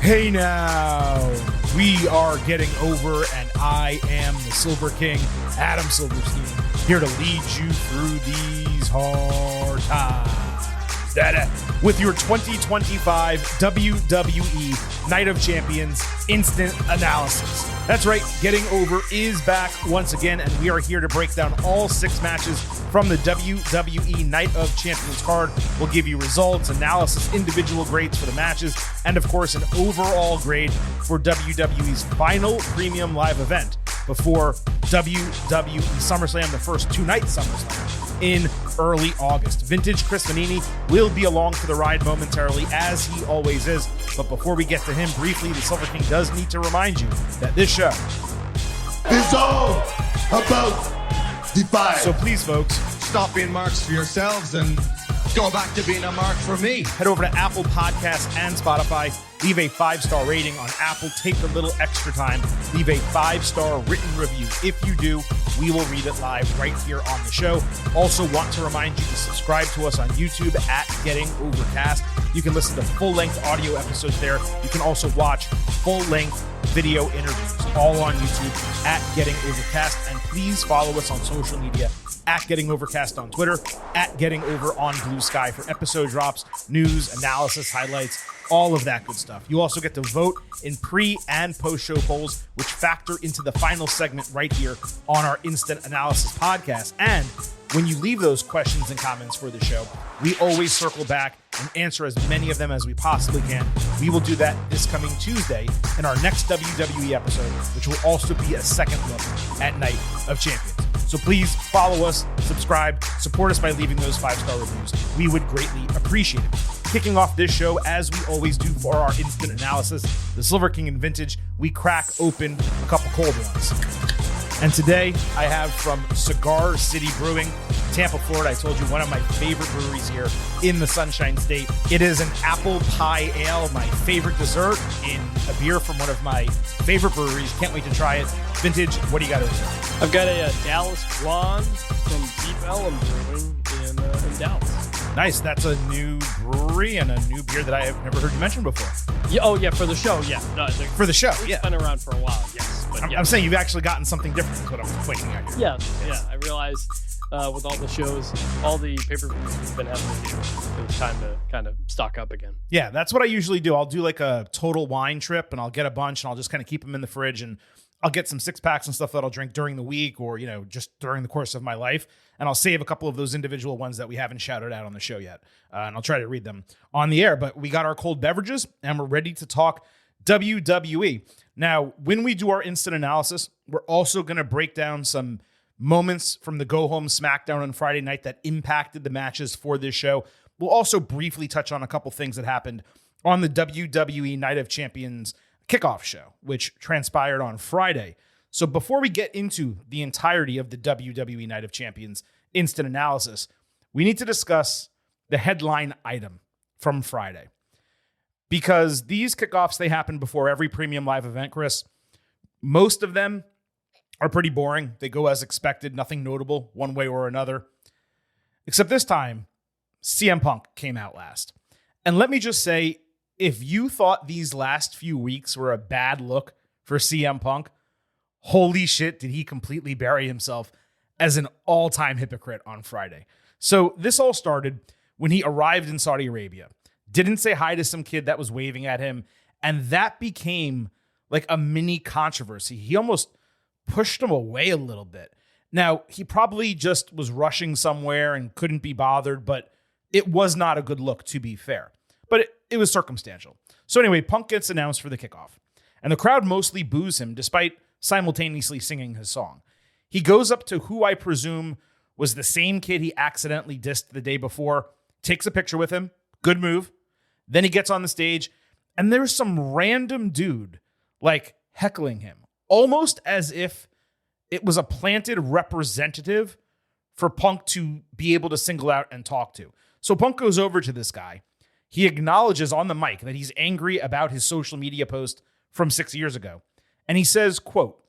Hey now, we are getting over, and I am the Silver King, Adam Silverstein, here to lead you through these hard times. With your 2025 WWE Night of Champions instant analysis. That's right, Getting Over is back once again, and we are here to break down all 6 matches from the WWE Night of Champions card. We'll give you results, analysis, individual grades for the matches, and of course, an overall grade for WWE's final premium live event before WWE SummerSlam, the first 2-night SummerSlam in early August. Vintage Chris Manini will be along for the ride momentarily, as he always is. But before we get to him, briefly, the Silver King does need to remind you that this show is all about the fire. So please, folks, stop being marks for yourselves and go back to being a mark for me. Head over to Apple Podcasts and Spotify. Leave a 5-star rating on Apple. Take a little extra time. Leave a 5-star written review. If you do, we will read it live right here on the show. Also want to remind you to subscribe to us on YouTube at Getting Overcast. You can listen to full-length audio episodes there. You can also watch full-length video interviews all on YouTube at Getting Overcast. And please follow us on social media at Getting Overcast on Twitter, at Getting Over on Blue Sky for episode drops, news, analysis, highlights, all of that good stuff. You also get to vote in pre- and post-show polls, which factor into the final segment right here on our Instant Analysis podcast. And when you leave those questions and comments for the show, we always circle back and answer as many of them as we possibly can. We will do that this coming Tuesday in our next WWE episode, which will also be a second look at Night of Champions. So please follow us, subscribe, support us by leaving those 5-star reviews. We would greatly appreciate it. Kicking off this show, as we always do for our instant analysis, the Silver King and Vintage, we crack open a couple cold ones. And today I have from Cigar City Brewing, Tampa, Florida. I told you, one of my favorite breweries here in the Sunshine State. It is an apple pie ale, my favorite dessert in a beer from one of my favorite breweries. Can't wait to try it. Vintage, what do you got over there? I've got a Dallas Blonde from Deep Ellum Brewing in Dallas. Nice. That's a new brewery and a new beer that I have never heard you mention before. Yeah, for the show, yeah. No, for the show, it's been around for a while, yes. But I'm saying you've actually gotten something different is what I'm pointing at here. Yeah. I realized with all the shows, all the pay-per-views we've been having to do, it was time to kind of stock up again. Yeah, that's what I usually do. I'll do like a total wine trip, and I'll get a bunch, and I'll just kind of keep them in the fridge, and I'll get some 6-packs and stuff that I'll drink during the week or, just during the course of my life. And I'll save a couple of those individual ones that we haven't shouted out on the show yet. And I'll try to read them on the air. But we got our cold beverages and we're ready to talk WWE. Now, when we do our instant analysis, we're also going to break down some moments from the go-home SmackDown on Friday night that impacted the matches for this show. We'll also briefly touch on a couple things that happened on the WWE Night of Champions kickoff show, which transpired on Friday. So before we get into the entirety of the WWE Night of Champions instant analysis, we need to discuss the headline item from Friday. Because these kickoffs, they happen before every premium live event, Chris. Most of them are pretty boring. They go as expected, nothing notable one way or another. Except this time, CM Punk came out last. And let me just say, if you thought these last few weeks were a bad look for CM Punk, holy shit, did he completely bury himself as an all-time hypocrite on Friday. So this all started when he arrived in Saudi Arabia, didn't say hi to some kid that was waving at him, and that became like a mini controversy. He almost pushed him away a little bit. Now, he probably just was rushing somewhere and couldn't be bothered, but it was not a good look, to be fair. But it was circumstantial. So anyway, Punk gets announced for the kickoff, and the crowd mostly boos him despite simultaneously singing his song. He goes up to who I presume was the same kid he accidentally dissed the day before, takes a picture with him, good move. Then he gets on the stage, and there's some random dude like heckling him, almost as if it was a planted representative for Punk to be able to single out and talk to. So Punk goes over to this guy. He acknowledges on the mic that he's angry about his social media post from 6 years ago. And he says, quote,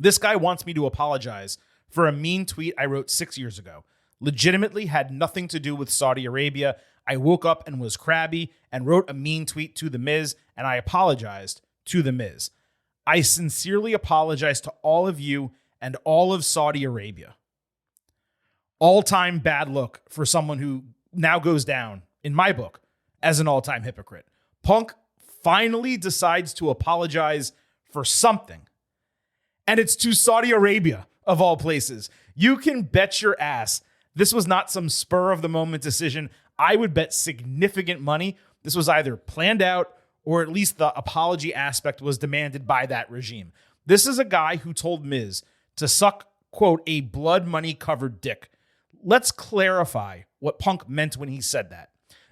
"This guy wants me to apologize for a mean tweet I wrote 6 years ago. legitimately had nothing to do with Saudi Arabia. I woke up and was crabby and wrote a mean tweet to The Miz, and I apologized to The Miz. I sincerely apologize to all of you and all of Saudi Arabia. All-time bad look for someone who now goes down, in my book, as an all-time hypocrite. Punk finally decides to apologize for something. And it's to Saudi Arabia, of all places. You can bet your ass this was not some spur-of-the-moment decision. I would bet significant money this was either planned out or at least the apology aspect was demanded by that regime. This is a guy who told Miz to suck, quote, a blood money covered dick. Let's clarify what Punk meant when he said that.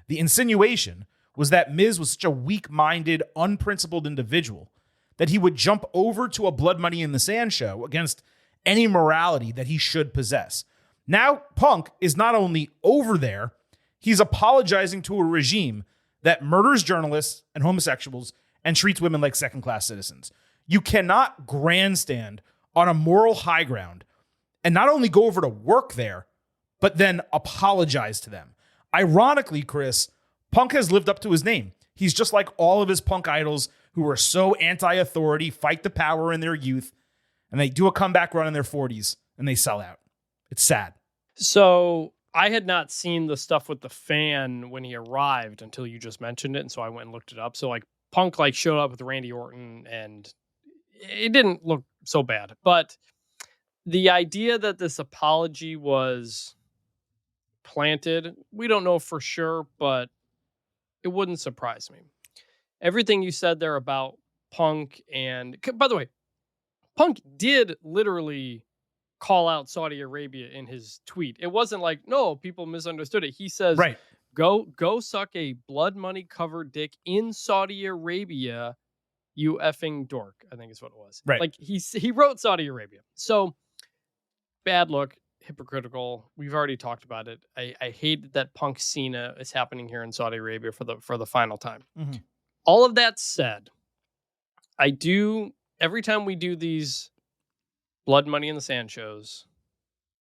The insinuation was that Miz was such a weak-minded, unprincipled individual that he would jump over to a Blood Money in the Sand show against any morality that he should possess. Now, Punk is not only over there, he's apologizing to a regime that murders journalists and homosexuals and treats women like second-class citizens. You cannot grandstand on a moral high ground and not only go over to work there, but then apologize to them. Ironically, Chris, Punk has lived up to his name. He's just like all of his Punk idols who are so anti-authority, fight the power in their youth, and they do a comeback run in their 40s, and they sell out. It's sad. So I had not seen the stuff with the fan when he arrived until you just mentioned it, and so I went and looked it up. So like Punk like showed up with Randy Orton, and it didn't look so bad. But the idea that this apology was planted, we don't know for sure, but it wouldn't surprise me. Everything you said there about Punk, and by the way, Punk did literally call out Saudi Arabia in his tweet. It wasn't like, no, people misunderstood it. He says, Right. Go suck a blood money covered dick in Saudi Arabia, you effing dork, I think is what it was. Right. Like he wrote Saudi Arabia. So bad look, hypocritical. We've already talked about it. I hate that Punk Cena is happening here in Saudi Arabia for the final time. Mm-hmm. All of that said, every time we do these Blood Money in the Sand shows,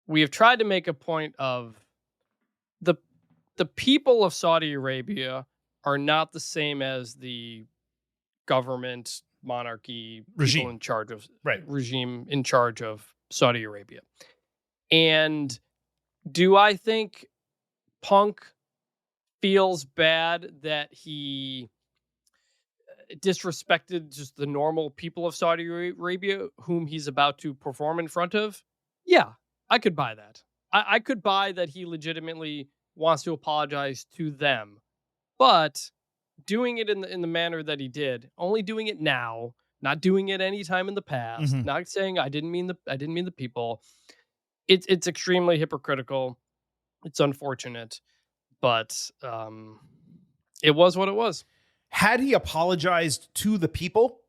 we have tried to make a point of the people of Saudi Arabia are not the same as the government, monarchy, Regime. people in charge of Regime in charge of Saudi Arabia. And do I think Punk feels bad that he disrespected just the normal people of Saudi Arabia whom he's about to perform in front of? Yeah, I could buy that. I could buy that he legitimately wants to apologize to them, but doing it in the manner that he did, only doing it now, not doing it any time in the past, not saying I didn't mean the people. It's extremely hypocritical. It's unfortunate, but it was what it was. Had he apologized to the people,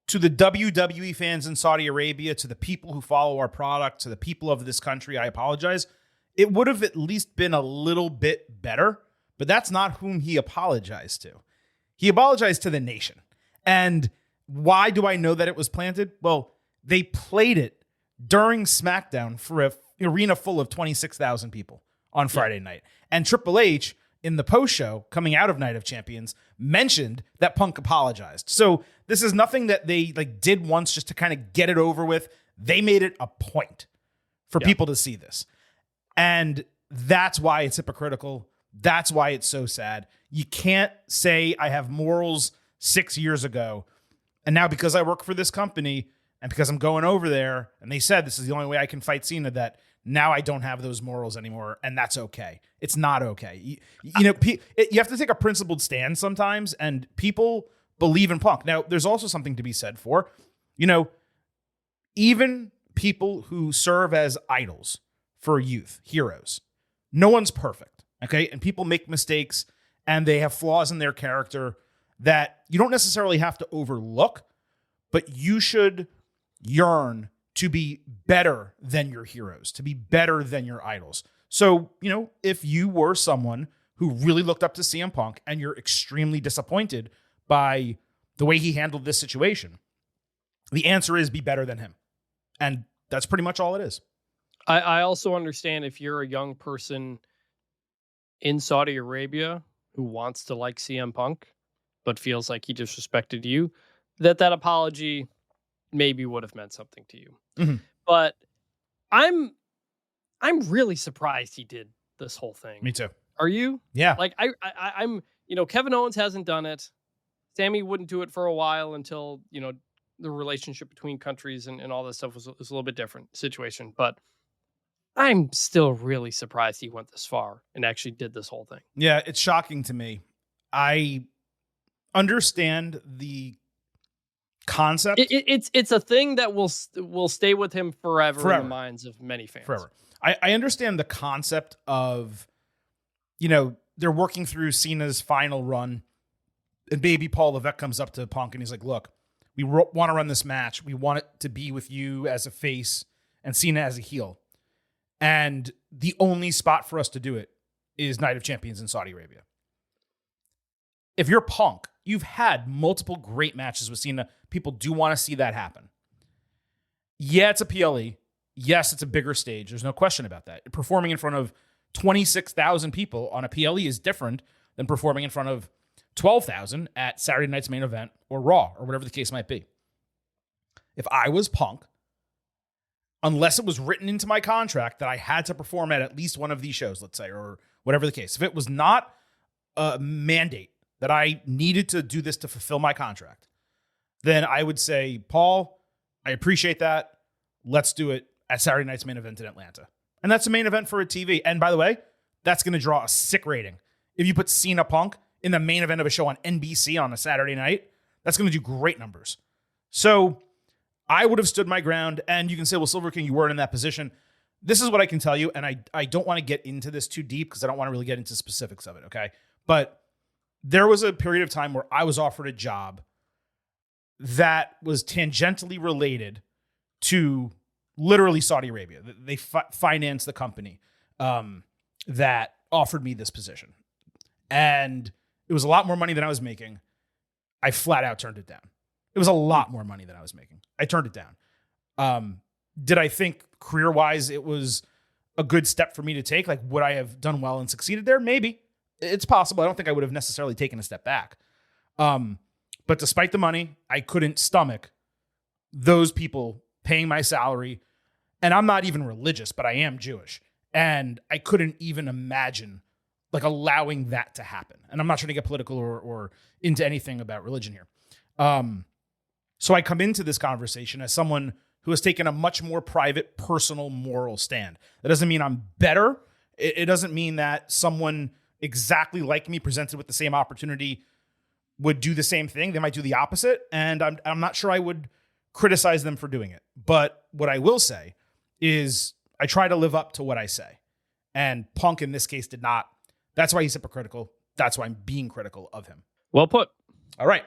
to the WWE fans in Saudi Arabia, to the people who follow our product, to the people of this country, I apologize, it would have at least been a little bit better, but that's not whom he apologized to. He apologized to the nation. And why do I know that it was planted? Well, they played it during SmackDown for an arena full of 26,000 people on Friday night. And Triple H, in the post-show coming out of Night of Champions, mentioned that Punk apologized. So this is nothing that they did once just to kind of get it over with. They made it a point for people to see this. And that's why it's hypocritical. That's why it's so sad. You can't say I have morals 6 years ago, and now because I work for this company and because I'm going over there, and they said this is the only way I can fight Cena, that now I don't have those morals anymore, and that's okay. It's not okay. You have to take a principled stand sometimes, and people believe in Punk. Now, there's also something to be said for, even people who serve as idols for youth, heroes. No one's perfect, okay? And people make mistakes, and they have flaws in their character that you don't necessarily have to overlook, but you should yearn to be better than your heroes, to be better than your idols. So, if you were someone who really looked up to CM Punk and you're extremely disappointed by the way he handled this situation, the answer is be better than him. And that's pretty much all it is. I also understand if you're a young person in Saudi Arabia who wants to like CM Punk, but feels like he disrespected you, that apology maybe would have meant something to you. Mhm. But I'm really surprised he did this whole thing. Me too. Are you? Yeah. Like I'm, Kevin Owens hasn't done it. Sammy wouldn't do it for a while until, the relationship between countries and all this stuff was a little bit different situation. But I'm still really surprised he went this far and actually did this whole thing. Yeah, it's shocking to me. I understand the concept. It's a thing that will stay with him forever in the minds of many fans. Forever. I understand the concept of, they're working through Cena's final run, and baby Paul Levesque comes up to Punk and he's like, look, we want to run this match. We want it to be with you as a face and Cena as a heel. And the only spot for us to do it is Night of Champions in Saudi Arabia. If you're Punk, you've had multiple great matches with Cena. People do want to see that happen. Yeah, it's a PLE. Yes, it's a bigger stage. There's no question about that. Performing in front of 26,000 people on a PLE is different than performing in front of 12,000 at Saturday night's main event or Raw or whatever the case might be. If I was Punk, unless it was written into my contract that I had to perform at least one of these shows, let's say, or whatever the case, if it was not a mandate that I needed to do this to fulfill my contract, then I would say, Paul, I appreciate that. Let's do it at Saturday night's main event in Atlanta. And that's a main event for a TV. And by the way, that's going to draw a sick rating. If you put Cena Punk in the main event of a show on NBC on a Saturday night, that's going to do great numbers. So I would have stood my ground, and you can say, well, Silver King, you weren't in that position. This is what I can tell you, and I don't want to get into this too deep because I don't want to really get into specifics of it, okay? But there was a period of time where I was offered a job that was tangentially related to literally Saudi Arabia. They financed the company that offered me this position. And it was a lot more money than I was making. I flat out turned it down. It was a lot more money than I was making. I turned it down. Did I think career-wise it was a good step for me to take? Like, would I have done well and succeeded there? Maybe. It's possible. I don't think I would have necessarily taken a step back. But despite the money, I couldn't stomach those people paying my salary. And I'm not even religious, but I am Jewish. And I couldn't even imagine like allowing that to happen. And I'm not trying to get political or into anything about religion here. So I come into this conversation as someone who has taken a much more private, personal, moral stand. That doesn't mean I'm better. It doesn't mean that someone exactly like me presented with the same opportunity would do the same thing. They might do the opposite. And I'm not sure I would criticize them for doing it. But what I will say is I try to live up to what I say. And Punk in this case did not. That's why he's hypocritical. That's why I'm being critical of him. Well put. All right.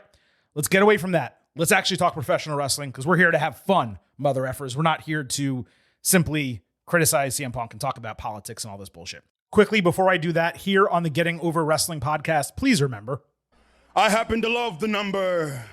Let's get away from that. Let's actually talk professional wrestling because we're here to have fun, mother effers. We're not here to simply criticize CM Punk and talk about politics and all this bullshit. Quickly, before I do that, here on the Getting Over Wrestling podcast, please remember, I happen to love the number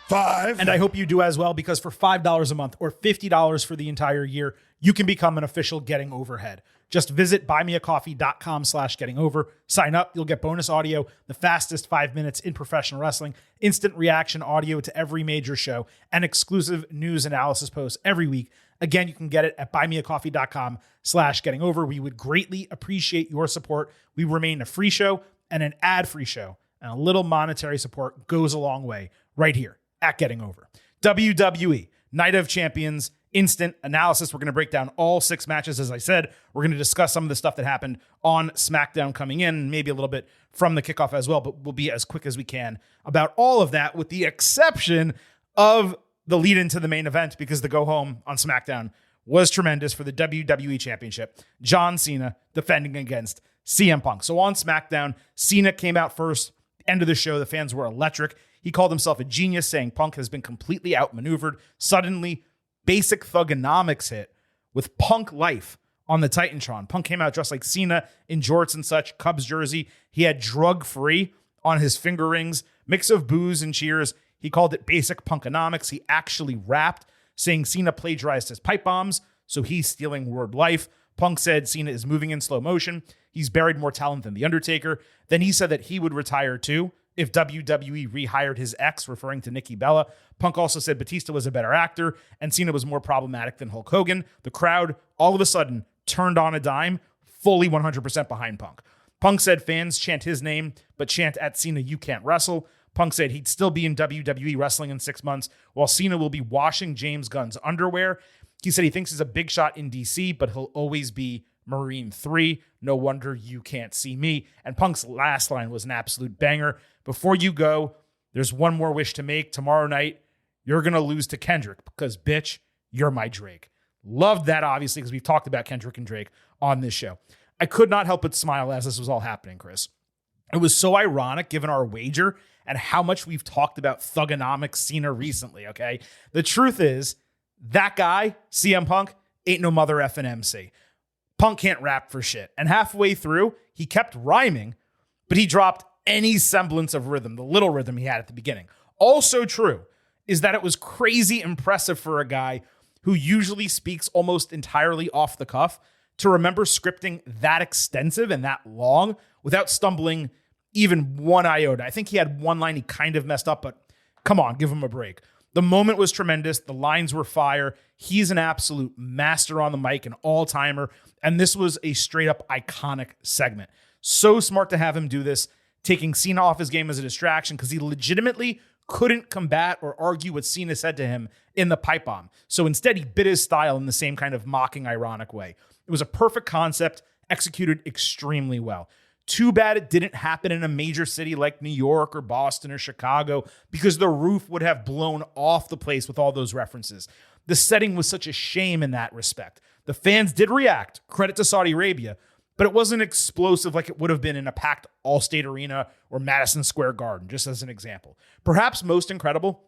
5. and I hope you do as well, because for $5 a month or $50 for the entire year, you can become an official Getting Overhead. Just visit buymeacoffee.com/gettingover. Sign up. You'll get bonus audio, the fastest 5 minutes in professional wrestling, instant reaction audio to every major show, and exclusive news analysis posts every week. Again, you can get it at buymeacoffee.com/gettingover. We would greatly appreciate your support. We remain a free show and an ad-free show, and a little monetary support goes a long way right here at Getting Over. WWE Night of Champions instant analysis. We're going to break down all 6 matches. As I said, we're going to discuss some of the stuff that happened on SmackDown coming in, maybe a little bit from the kickoff as well, but we'll be as quick as we can about all of that, with the exception of the lead into the main event, because the go home on SmackDown was tremendous for the WWE Championship. John Cena defending against CM Punk. So on SmackDown, Cena came out first. End of the show, the fans were electric. He called himself a genius, saying Punk has been completely outmaneuvered. Suddenly, Basic Thugonomics hit with Punk Life on the Titantron. Punk came out dressed like Cena in jorts and such, Cubs jersey. He had drug-free on his finger rings, mix of booze and cheers. He called it Basic Punkonomics. He actually rapped, saying Cena plagiarized his pipe bombs. so he's stealing word life. Punk said Cena is moving in slow motion. He's buried more talent than The Undertaker. Then he said that he would retire too if WWE rehired his ex, referring to Nikki Bella. Punk also said Batista was a better actor and Cena was more problematic than Hulk Hogan. The crowd all of a sudden turned on a dime, fully 100% behind Punk. Punk said fans chant his name, but chant at Cena, "You can't wrestle." Punk said he'd still be in WWE wrestling in 6 months, while Cena will be washing James Gunn's underwear. He said he thinks he's a big shot in DC, but he'll always be Marine 3. No wonder you can't see me. And Punk's last line was an absolute banger. Before you go, there's one more wish to make. Tomorrow night, you're going to lose to Kendrick because, bitch, you're my Drake. Loved that, obviously, because we've talked about Kendrick and Drake on this show. I could not help but smile as this was all happening, Chris. It was so ironic given our wager and how much we've talked about Thugonomics Cena recently, okay? The truth is, that guy, CM Punk, ain't no mother effing MC. Punk can't rap for shit. And halfway through, he kept rhyming, but he dropped any semblance of rhythm, the little rhythm he had at the beginning. Also true is that it was crazy impressive for a guy who usually speaks almost entirely off the cuff to remember scripting that extensive and that long without stumbling even one iota. I think he had one line he kind of messed up, but come on, give him a break. The moment was tremendous. The lines were fire. He's an absolute master on the mic, an all-timer, and this was a straight-up iconic segment. So smart to have him do this, taking Cena off his game as a distraction because he legitimately couldn't combat or argue what Cena said to him in the pipe bomb. So instead, he bit his style in the same kind of mocking, ironic way. It was a perfect concept, executed extremely well. Too bad it didn't happen in a major city like New York or Boston or Chicago because the roof would have blown off the place with all those references. The setting was such a shame in that respect. The fans did react, credit to Saudi Arabia, but it wasn't explosive like it would have been in a packed Allstate Arena or Madison Square Garden, just as an example. Perhaps most incredible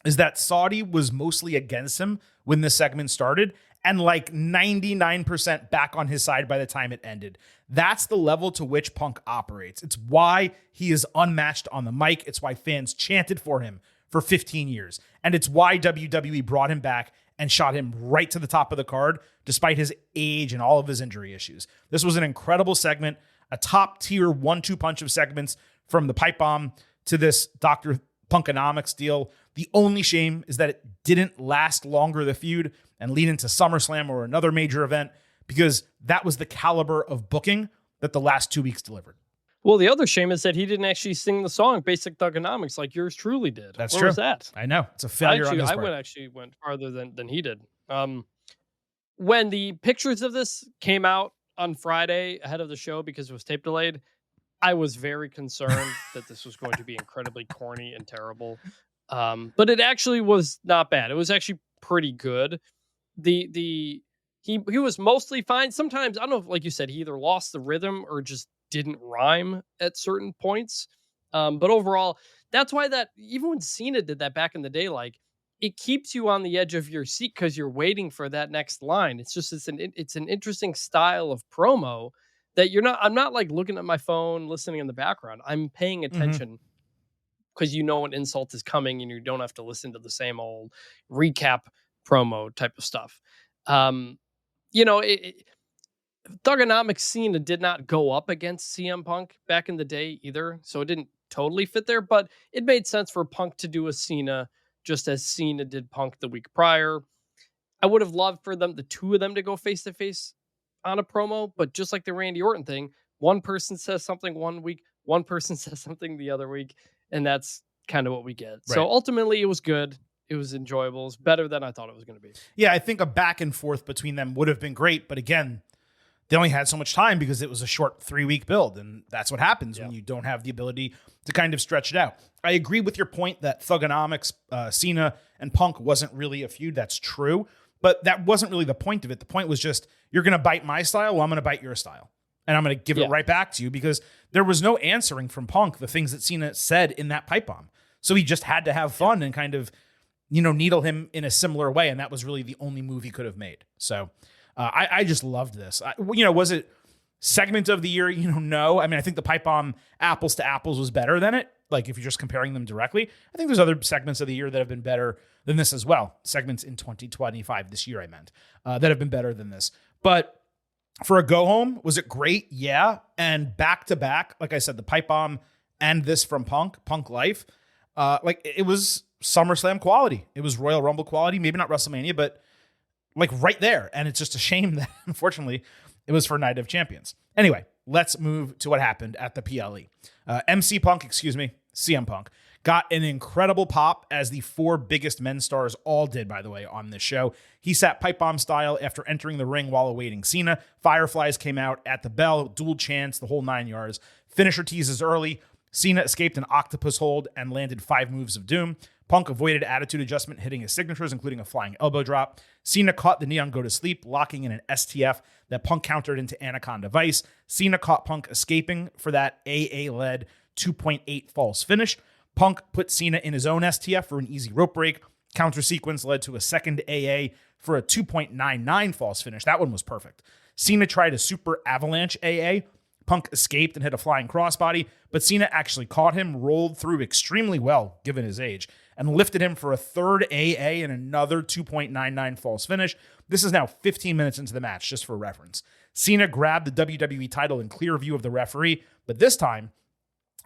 is that Saudi was mostly against him when this segment started and like 99% back on his side by the time it ended. That's the level to which Punk operates. It's why he is unmatched on the mic. It's why fans chanted for him for 15 years. And it's why WWE brought him back and shot him right to the top of the card, despite his age and all of his injury issues. This was an incredible segment, a top-tier 1-2 punch of segments from the pipe bomb to this Dr. Punkonomics deal. The only shame is that it didn't last longer, the feud, and lead into SummerSlam or another major event, because that was the caliber of booking that the last 2 weeks delivered. Well, the other shame is that he didn't actually sing the song Basic Thugonomics like yours truly did. That's Where true. was that? I know. It's a failure on his part. I went farther than he did. When the pictures of this came out on Friday ahead of the show because it was tape delayed, I was very concerned that this was going to be incredibly corny and terrible. But it actually was not bad. It was actually pretty good. He was mostly fine. Sometimes, I don't know if, like you said, he either lost the rhythm or just didn't rhyme at certain points. But overall, that's why that even when Cena did that back in the day, like it keeps you on the edge of your seat because you're waiting for that next line. It's an interesting style of promo that I'm not like looking at my phone, listening in the background. I'm paying attention because you know an insult is coming and you don't have to listen to the same old recap promo type of stuff. Thugonomics Cena did not go up against CM Punk back in the day either, so it didn't totally fit there, but it made sense for Punk to do a Cena just as Cena did Punk the week prior. I would have loved for the two of them to go face to face on a promo, but just like the Randy Orton thing, one person says something one week, one person says something the other week, and that's kind of what we get. Right. So ultimately, it was good. It was enjoyable. It was better than I thought it was going to be. Yeah, I think a back and forth between them would have been great, but again, they only had so much time because it was a short 3-week build, and that's what happens when you don't have the ability to kind of stretch it out. I agree with your point that Thugonomics, Cena, and Punk wasn't really a feud. That's true, but that wasn't really the point of it. The point was just, you're going to bite my style, well, I'm going to bite your style, and I'm going to give it right back to you because there was no answering from Punk the things that Cena said in that pipe bomb. So he just had to have fun and kind of, needle him in a similar way, and that was really the only move he could have made. So I just loved this. Was it segment of the year? No. I mean, I think the pipe bomb apples to apples was better than it. like if you're just comparing them directly. I think there's other segments of the year that have been better than this as well. Segments in 2025, this year I meant, that have been better than this. But for a go-home, was it great? Yeah. And back-to-back, like I said, the pipe bomb and this from Punk Life, like it was SummerSlam quality. It was Royal Rumble quality, maybe not WrestleMania, but like right there. And it's just a shame that, unfortunately, it was for Night of Champions. Anyway, let's move to what happened at the PLE. CM Punk got an incredible pop, as the 4 biggest men's stars all did, by the way, on this show. He sat pipe bomb style after entering the ring while awaiting Cena. Fireflies came out at the bell, dual chants, the whole 9 yards. Finisher teases early. Cena escaped an octopus hold and landed 5 moves of doom. Punk avoided attitude adjustment, hitting his signatures, including a flying elbow drop. Cena caught the knee on go to sleep, locking in an STF that Punk countered into Anaconda Vice. Cena caught Punk escaping for that AA-led 2.8 false finish. Punk put Cena in his own STF for an easy rope break. Counter sequence led to a second AA for a 2.99 false finish. That one was perfect. Cena tried a super avalanche AA. Punk escaped and hit a flying crossbody, but Cena actually caught him, rolled through extremely well, given his age, and lifted him for a third AA and another 2.99 false finish. This is now 15 minutes into the match, just for reference. Cena grabbed the WWE title in clear view of the referee, but this time,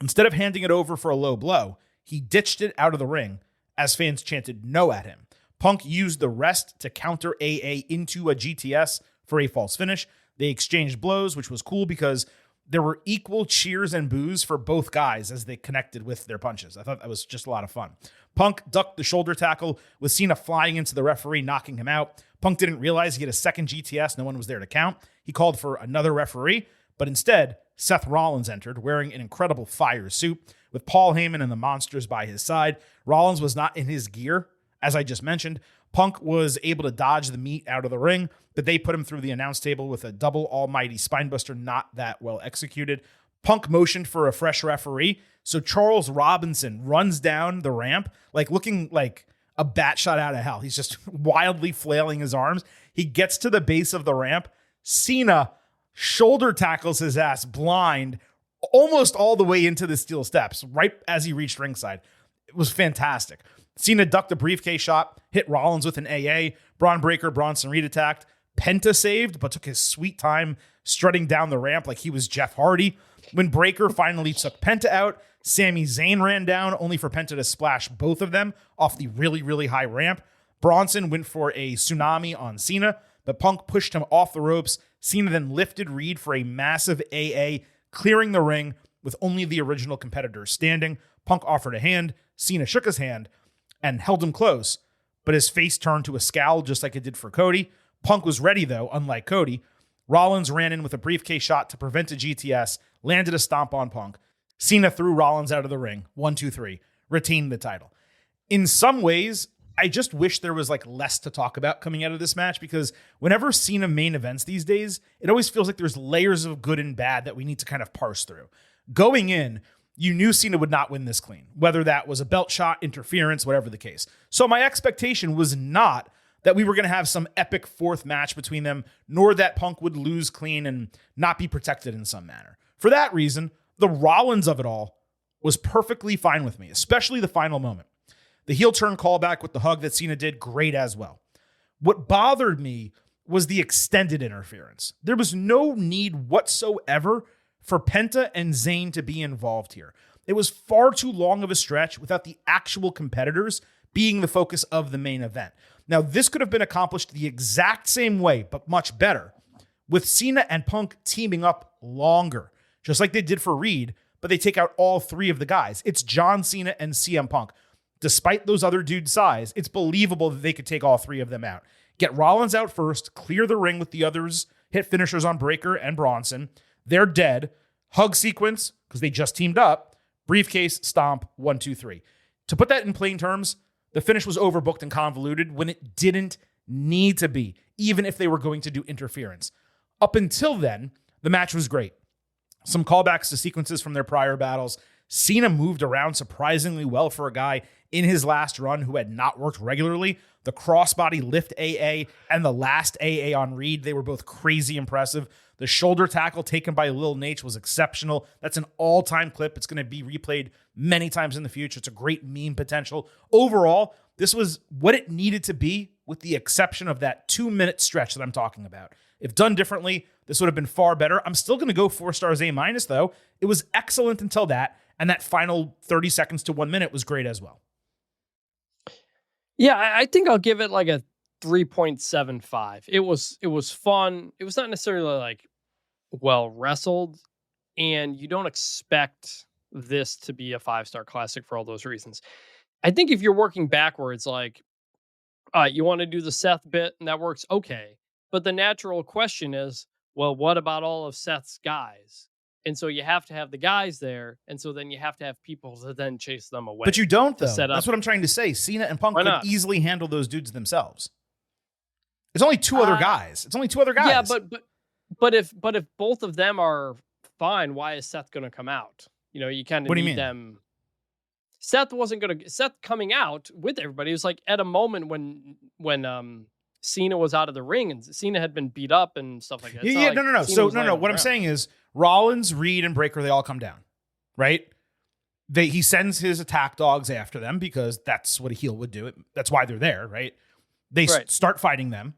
instead of handing it over for a low blow, he ditched it out of the ring as fans chanted no at him. Punk used the rest to counter AA into a GTS for a false finish. They exchanged blows, which was cool because there were equal cheers and boos for both guys as they connected with their punches. I thought that was just a lot of fun. Punk ducked the shoulder tackle with Cena flying into the referee, knocking him out. Punk didn't realize he had a second GTS. No one was there to count. He called for another referee, but instead, Seth Rollins entered wearing an incredible fire suit with Paul Heyman and the Monsters by his side. Rollins was not in his gear, as I just mentioned. Punk was able to dodge the meat out of the ring, but they put him through the announce table with a double almighty spinebuster, not that well executed. Punk motioned for a fresh referee, so Charles Robinson runs down the ramp, like looking like a bat shot out of hell. He's just wildly flailing his arms. He gets to the base of the ramp. Cena shoulder tackles his ass blind, almost all the way into the steel steps, right as he reached ringside. It was fantastic. Cena ducked a briefcase shot, hit Rollins with an AA. Braun Breaker, Bronson Reed attacked. Penta saved, but took his sweet time strutting down the ramp like he was Jeff Hardy. When Breaker finally took Penta out, Sami Zayn ran down, only for Penta to splash both of them off the really, really high ramp. Bronson went for a tsunami on Cena, but Punk pushed him off the ropes. Cena then lifted Reed for a massive AA, clearing the ring with only the original competitors standing. Punk offered a hand. Cena shook his hand and held him close, but his face turned to a scowl just like it did for Cody. Punk was ready, though, unlike Cody. Rollins ran in with a briefcase shot to prevent a GTS, landed a stomp on Punk. Cena threw Rollins out of the ring. 1, 2, 3. Retained the title. In some ways, I just wish there was like less to talk about coming out of this match, because whenever Cena main events these days, it always feels like there's layers of good and bad that we need to kind of parse through. Going in, you knew Cena would not win this clean, whether that was a belt shot, interference, whatever the case. So my expectation was not that we were going to have some epic fourth match between them, nor that Punk would lose clean and not be protected in some manner. For that reason, the Rollins of it all was perfectly fine with me, especially the final moment. The heel turn callback with the hug that Cena did, great as well. What bothered me was the extended interference. There was no need whatsoever for Penta and Zayn to be involved here. It was far too long of a stretch without the actual competitors being the focus of the main event. Now, this could have been accomplished the exact same way, but much better, with Cena and Punk teaming up longer, just like they did for Reed, but they take out all 3 of the guys. It's John Cena and CM Punk. Despite those other dudes' size, it's believable that they could take all 3 of them out. Get Rollins out first, clear the ring with the others, hit finishers on Breaker and Bronson. They're dead. Hug sequence, because they just teamed up. Briefcase, stomp, 1, 2, 3. To put that in plain terms, the finish was overbooked and convoluted when it didn't need to be, even if they were going to do interference. Up until then, the match was great. Some callbacks to sequences from their prior battles. Cena moved around surprisingly well for a guy in his last run who had not worked regularly. The crossbody lift AA and the last AA on Reed, they were both crazy impressive. The shoulder tackle taken by Lil Nate was exceptional. That's an all-time clip. It's going to be replayed many times in the future. It's a great meme potential. Overall, this was what it needed to be, with the exception of that 2-minute stretch that I'm talking about. If done differently, this would have been far better. I'm still going to go 4 stars A-, though. It was excellent until that, and that final 30 seconds to 1 minute was great as well. Yeah, I think I'll give it like a 3.75. It was fun. It was not necessarily like well wrestled, and you don't expect this to be a 5-star classic for all those reasons. I think if you're working backwards, like, you want to do the Seth bit and that works, okay. But the natural question is, well, what about all of Seth's guys? And so you have to have the guys there, and so then you have to have people to then chase them away. But you don't, though. That's what I'm trying to say. Cena and Punk could easily handle those dudes themselves. It's only 2 other guys. It's only 2 other guys. Yeah, but if both of them are fine, why is Seth going to come out? You kind of need them. Seth wasn't going to. Seth coming out with everybody was like at a moment when Cena was out of the ring and Cena had been beat up and stuff like that. Yeah, no. So no. What I'm saying is Rollins, Reed, and Breakker, they all come down, right? He sends his attack dogs after them because that's what a heel would do. That's why they're there, right? They start fighting them.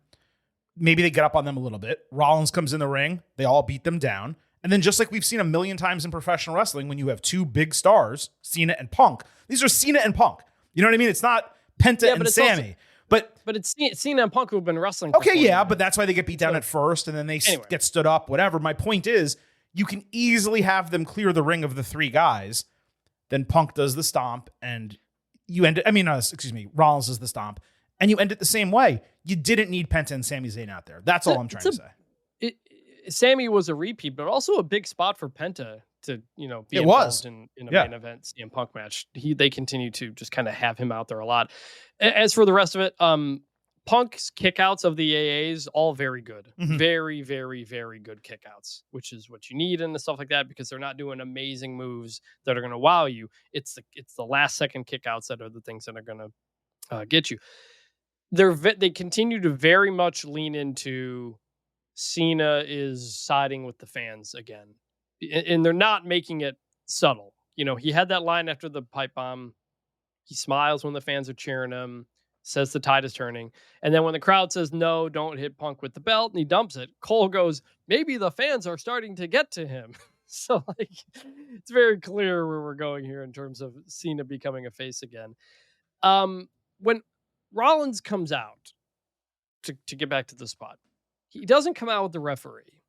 Maybe they get up on them a little bit. Rollins comes in the ring. They all beat them down. And then just like we've seen a million times in professional wrestling, when you have 2 big stars, Cena and Punk, these are Cena and Punk. You know what I mean? It's not Penta and Sammy. But it's Cena and Punk who've been wrestling. Okay, yeah, but that's why they get beat down at first, and then they get stood up, whatever. My point is, you can easily have them clear the ring of the 3 guys. Then Punk does the stomp, and you end it. Rollins does the stomp, and you end it the same way. You didn't need Penta and Sami Zayn out there. That's all I'm trying to say. Sammy was a repeat, but also a big spot for Penta to be involved in a main event CM Punk match. They continue to just kind of have him out there a lot. As for the rest of it, Punk's kickouts of the AAs, all very good. Mm-hmm. Very, very, very good kickouts, which is what you need and stuff like that, because they're not doing amazing moves that are going to wow you. It's the last second kickouts that are the things that are going to get you. They continue to very much lean into Cena is siding with the fans again, and they're not making it subtle. He had that line after the pipe bomb. He smiles when the fans are cheering him, says the tide is turning. And then when the crowd says, no, don't hit Punk with the belt, and he dumps it, Cole goes, maybe the fans are starting to get to him. So it's very clear where we're going here in terms of Cena becoming a face again. When Rollins comes out, to get back to the spot, he doesn't come out with the referee.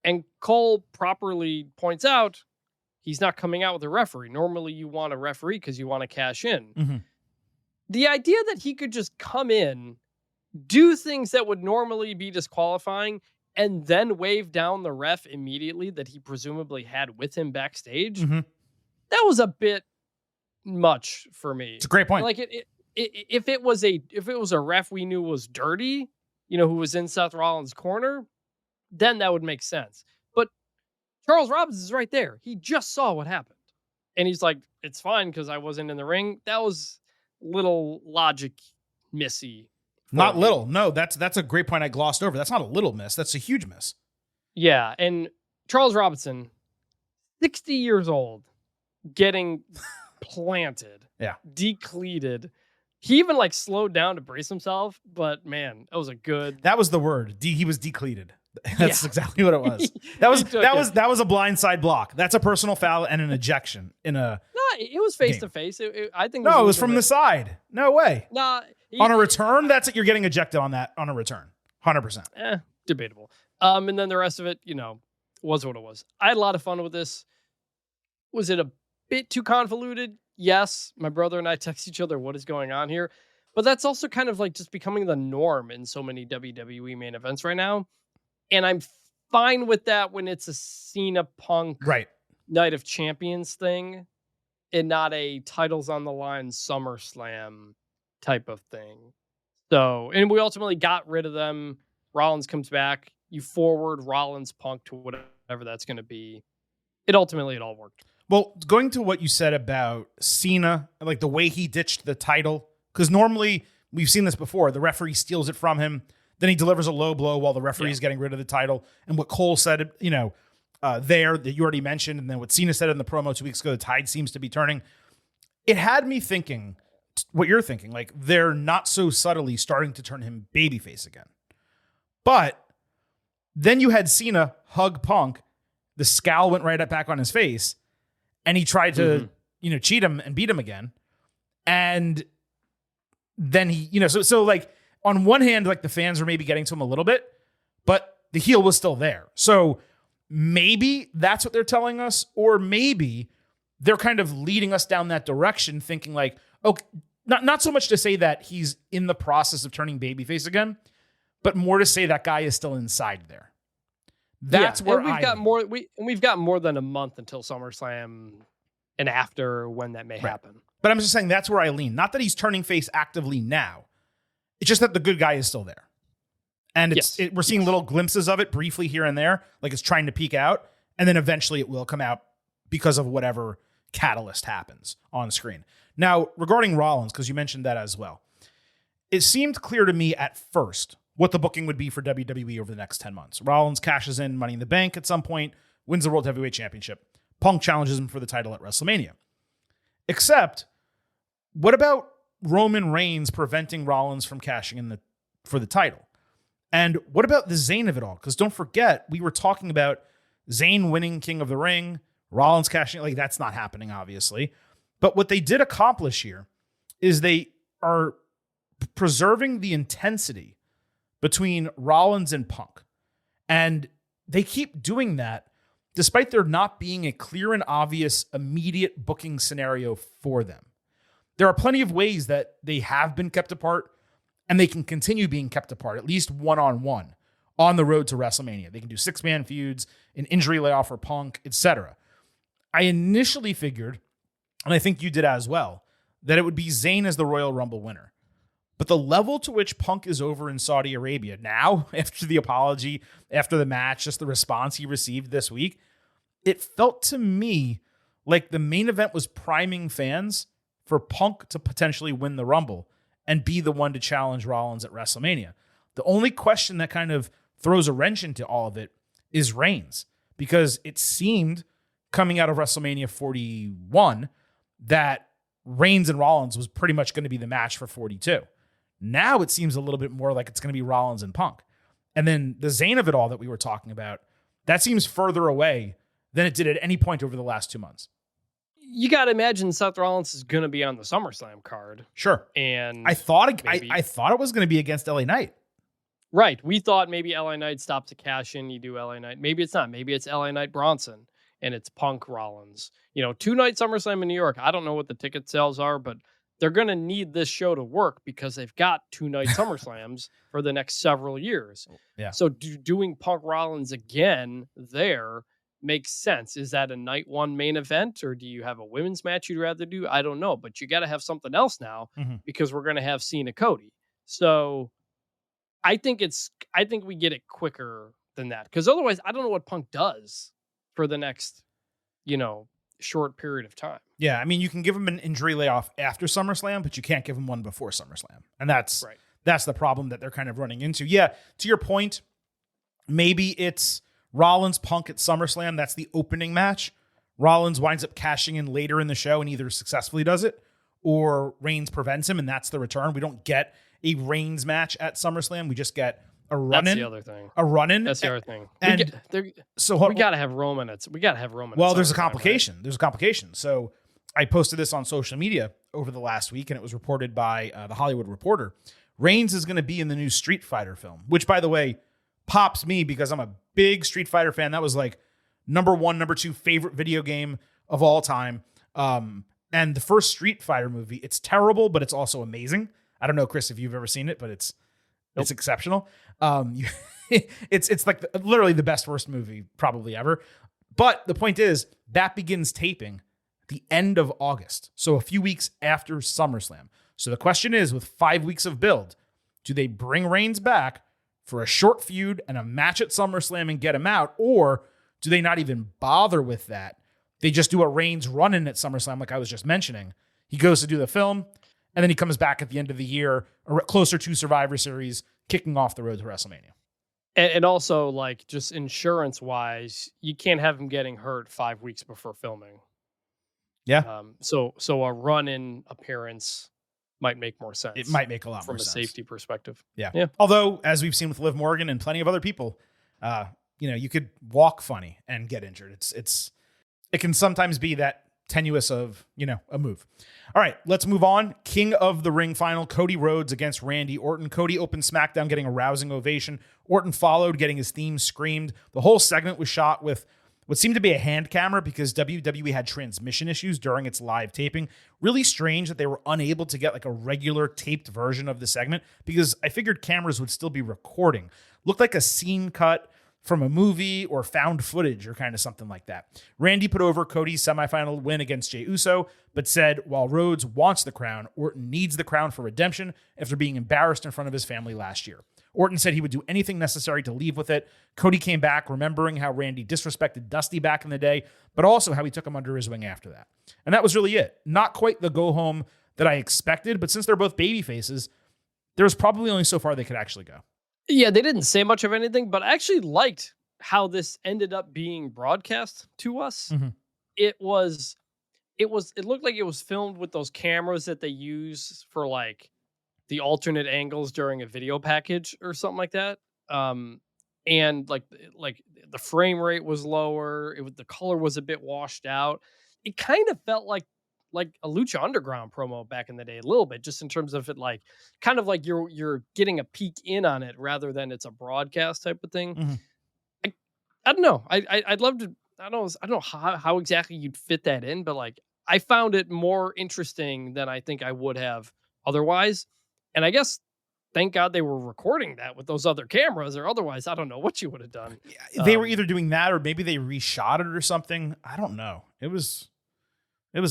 And Cole properly points out he's not coming out with a referee. Normally you want a referee because you want to cash in. Mm-hmm. The idea that he could just come in, do things that would normally be disqualifying, and then wave down the ref immediately that he presumably had with him backstage, mm-hmm. that was a bit much for me. It's a great point. If it was a ref we knew was dirty, who was in Seth Rollins' corner, then that would make sense. But Charles Robinson is right there. He just saw what happened. And he's like, it's fine because I wasn't in the ring. That was little logic missy. Not little. No, that's a great point I glossed over. That's not a little miss. That's a huge miss. Yeah. And Charles Robinson, 60 years old, getting planted, decleated. He even slowed down to brace himself, but man, that was the word. He was decleated. That's exactly what it was. That was a blindside block. That's a personal foul and an ejection in a. No, it was face to face. I think. No, it was from the side. No way. Nah, on a return, that's it. You're getting ejected on that on a return. 100%. Debatable. And then the rest of it, was what it was. I had a lot of fun with this. Was it a bit too convoluted? Yes, my brother and I text each other, what is going on here? But that's also kind of just becoming the norm in so many WWE main events right now. And I'm fine with that when it's a Cena Punk Night of Champions thing and not a titles on the line SummerSlam type of thing. So, and we ultimately got rid of them. Rollins comes back. You forward Rollins Punk to whatever that's going to be. It all worked. Well, going to what you said about Cena, the way he ditched the title, because normally we've seen this before. The referee steals it from him. Then he delivers a low blow while the referee is getting rid of the title. And what Cole said, there that you already mentioned, and then what Cena said in the promo 2 weeks ago, the tide seems to be turning. It had me thinking what you're thinking. Like, they're not so subtly starting to turn him babyface again. But then you had Cena hug Punk. The scowl went right back on his face. And he tried to, cheat him and beat him again. And then he, so like on one hand, like the fans were maybe getting to him a little bit, but the heel was still there. So maybe that's what they're telling us, or maybe they're kind of leading us down that direction, thinking like, okay, not so much to say that he's in the process of turning babyface again, but more to say that guy is still inside there. That's where we've got more than a month until SummerSlam and after when that may happen. But I'm just saying that's where I lean. Not that he's turning face actively now. It's just that the good guy is still there. And we're seeing little glimpses of it briefly here and there, like it's trying to peek out, and then eventually it will come out because of whatever catalyst happens on screen. Now, regarding Rollins, because you mentioned that as well, it seemed clear to me at first what the booking would be for WWE over the next 10 months. Rollins cashes in Money in the Bank at some point, wins the World Heavyweight Championship. Punk challenges him for the title at WrestleMania. Except, what about Roman Reigns preventing Rollins from cashing in for the title? And what about the Zayn of it all? Because don't forget, we were talking about Zayn winning King of the Ring, Rollins cashing, like that's not happening, obviously. But what they did accomplish here is they are preserving the intensity between Rollins and Punk. And they keep doing that despite there not being a clear and obvious immediate booking scenario for them. There are plenty of ways that they have been kept apart, and they can continue being kept apart, at least one-on-one, on the road to WrestleMania. They can do 6-man feuds, an injury layoff for Punk, etc. I initially figured, and I think you did as well, that it would be Zayn as the Royal Rumble winner. But the level to which Punk is over in Saudi Arabia now, after the apology, after the match, just the response he received this week, it felt to me like the main event was priming fans for Punk to potentially win the Rumble and be the one to challenge Rollins at WrestleMania. The only question that kind of throws a wrench into all of it is Reigns, because it seemed coming out of WrestleMania 41 that Reigns and Rollins was pretty much going to be the match for 42. Now it seems a little bit more like it's going to be Rollins and Punk. And then the Zayn of it all that we were talking about, that seems further away than it did at any point over the last 2 months. You got to imagine Seth Rollins is going to be on the SummerSlam card. Sure. And I thought it was going to be against LA Knight. Right. We thought maybe LA Knight stopped to cash in. You do LA Knight. Maybe it's not. Maybe it's LA Knight Bronson and it's Punk Rollins. 2-night SummerSlam in New York. I don't know what the ticket sales are, but they're going to need this show to work because they've got 2-night SummerSlams for the next several years. Yeah. So doing Punk Rollins again there makes sense. Is that a night one main event, or do you have a women's match you'd rather do? I don't know, but you got to have something else now because we're going to have Cena Cody. So I think we get it quicker than that, because otherwise I don't know what Punk does for the next, short period of time. Yeah, I mean, you can give him an injury layoff after SummerSlam, but you can't give him one before SummerSlam. And that's the problem that they're kind of running into. Yeah, to your point, maybe it's Rollins Punk at SummerSlam. That's the opening match. Rollins winds up cashing in later in the show and either successfully does it or Reigns prevents him, and that's the return. We don't get a Reigns match at SummerSlam. We just get a run-in. That's the other thing. A run-in. That's the other thing. And we got to have Roman. We got to have Roman. Well, there's a complication. Right? There's a complication. So I posted this on social media over the last week, and it was reported by The Hollywood Reporter. Reigns is going to be in the new Street Fighter film, which, by the way, pops me because I'm a big Street Fighter fan. That was like number 1, number 2 favorite video game of all time. And the first Street Fighter movie, it's terrible, but it's also amazing. I don't know, Chris, if you've ever seen it, but it's exceptional. It's like literally the best worst movie probably ever. But the point is that begins taping the end of August. So a few weeks after SummerSlam. So the question is, with 5 weeks of build, do they bring Reigns back for a short feud and a match at SummerSlam and get him out? Or do they not even bother with that? They just do a Reigns run-in at SummerSlam like I was just mentioning. He goes to do the film, And then he comes back at the end of the year, or closer to Survivor Series, kicking off the road to WrestleMania. And also, like, just insurance-wise, you can't have him getting hurt 5 weeks before filming. Yeah. So a run-in appearance might make more sense. It might make a lot more sense. From a safety perspective. Yeah. Although, as we've seen with Liv Morgan and plenty of other people, you could walk funny and get injured. It can sometimes be that tenuous of, a move. All right, let's move on. King of the Ring final, Cody Rhodes against Randy Orton. Cody opened SmackDown getting a rousing ovation. Orton followed, getting his theme screamed. The whole segment was shot with what seemed to be a hand camera because WWE had transmission issues during its live taping. Really strange that they were unable to get like a regular taped version of the segment because I figured cameras would still be recording. Looked like a scene cut from a movie or found footage or kind of something like that. Randy put over Cody's semifinal win against Jey Uso, but said while Rhodes wants the crown, Orton needs the crown for redemption after being embarrassed in front of his family last year. Orton said he would do anything necessary to leave with it. Cody came back, remembering how Randy disrespected Dusty back in the day, but also how he took him under his wing after that. And that was really it. Not quite the go-home that I expected, but since they're both baby faces, there was probably only so far they could actually go. Yeah, they didn't say much of anything, but I actually liked how this ended up being broadcast to us. Mm-hmm. It looked like it was filmed with those cameras that they use for like the alternate angles during a video package or something like that. And like the frame rate was lower. The color was a bit washed out. It kind of felt like a Lucha Underground promo back in the day, a little bit, just in terms of it, like kind of like you're getting a peek in on it rather than it's a broadcast type of thing. Mm-hmm. I don't know. I'd love to. I don't know how exactly you'd fit that in, but like I found it more interesting than I think I would have otherwise. And I guess thank God they were recording that with those other cameras, or otherwise I don't know what you would have done. They were either doing that or maybe they reshot it or something. I don't know. It was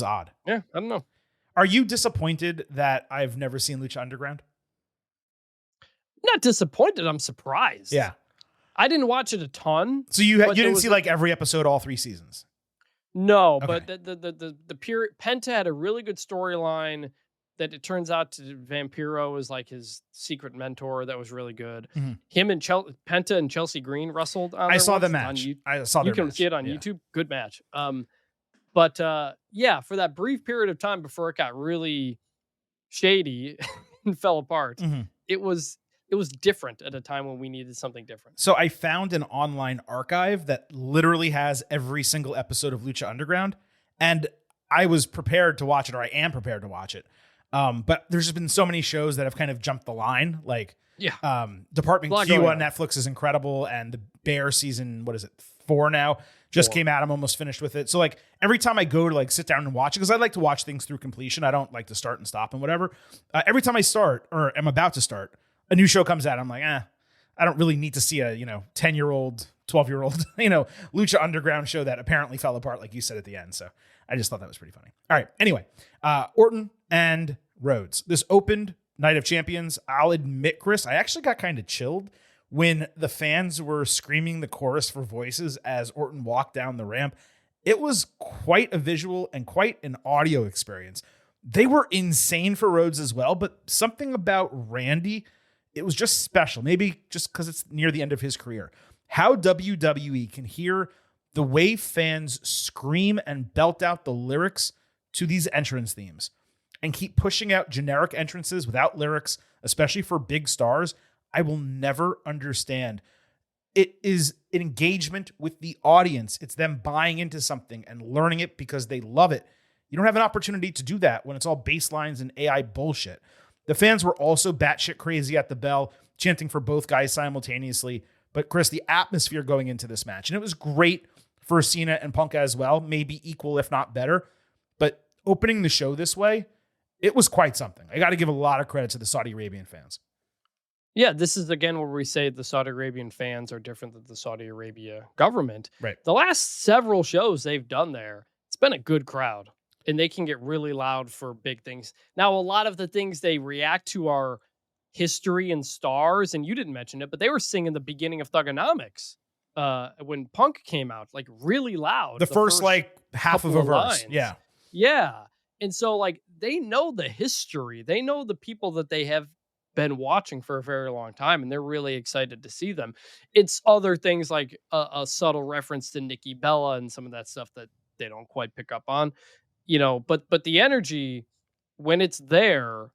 odd. Yeah, I don't know. Are you disappointed that I've never seen Lucha Underground? Not disappointed. I'm surprised. Yeah. I didn't watch it a ton. So you didn't see like every episode, all 3 seasons? No, Okay. but the period, Penta had a really good storyline that it turns out to Vampiro is like his secret mentor. That was really good. Mm-hmm. Him and Penta and Chelsea Green wrestled on I saw the match. I saw You their can match. see it on YouTube. Good match. But yeah, for that brief period of time before it got really shady and fell apart, Mm-hmm. it was different at a time when we needed something different. So I found an online archive that literally has every single episode of Lucha Underground, and I was prepared to watch it, or I am prepared to watch it. But there's just been so many shows that have kind of jumped the line. Like, Department Q on Netflix is incredible, and the Bear season, 4 now, just came out. I'm almost finished with it. So like every time I go to like sit down and watch it, because I like to watch things through completion. I don't like to start and stop and whatever. Every time I start or am about to start, a new show comes out. I'm like, I don't really need to see a 10-year-old, 12-year-old Lucha Underground show that apparently fell apart, like you said at the end. So I just thought that was pretty funny. All right. Anyway, Orton and Rhodes. This opened Night of Champions. I'll admit, Chris, I actually got kind of chilled when the fans were screaming the chorus for voices as Orton walked down the ramp. It was quite a visual and quite an audio experience. They were insane for Rhodes as well, but something about Randy, it was just special. Maybe just because it's near the end of his career. How WWE can hear the way fans scream and belt out the lyrics to these entrance themes and keep pushing out generic entrances without lyrics, especially for big stars, I will never understand. It is an engagement with the audience. It's them buying into something and learning it because they love it. You don't have an opportunity to do that when it's all baselines and AI bullshit. The fans were also batshit crazy at the bell, chanting for both guys simultaneously. But Chris, the atmosphere going into this match, and it was great for Cena and Punk as well, maybe equal, if not better. But opening the show this way, it was quite something. I got to give a lot of credit to the Saudi Arabian fans. Yeah, this is again where we say the Saudi Arabian fans are different than the Saudi Arabia government. Right. The last several shows they've done there, it's been a good crowd, and they can get really loud for big things. Now, a lot of the things they react to are history and stars, and you didn't mention it, but they were singing the beginning of Thugonomics when Punk came out, like really loud. The first like half of a verse. Lines. Yeah. Yeah. And so, like, they know the history. They know the people that they have been watching for a very long time, and they're really excited to see them. It's other things like a subtle reference to Nikki Bella and some of that stuff that they don't quite pick up on, but the energy when it's there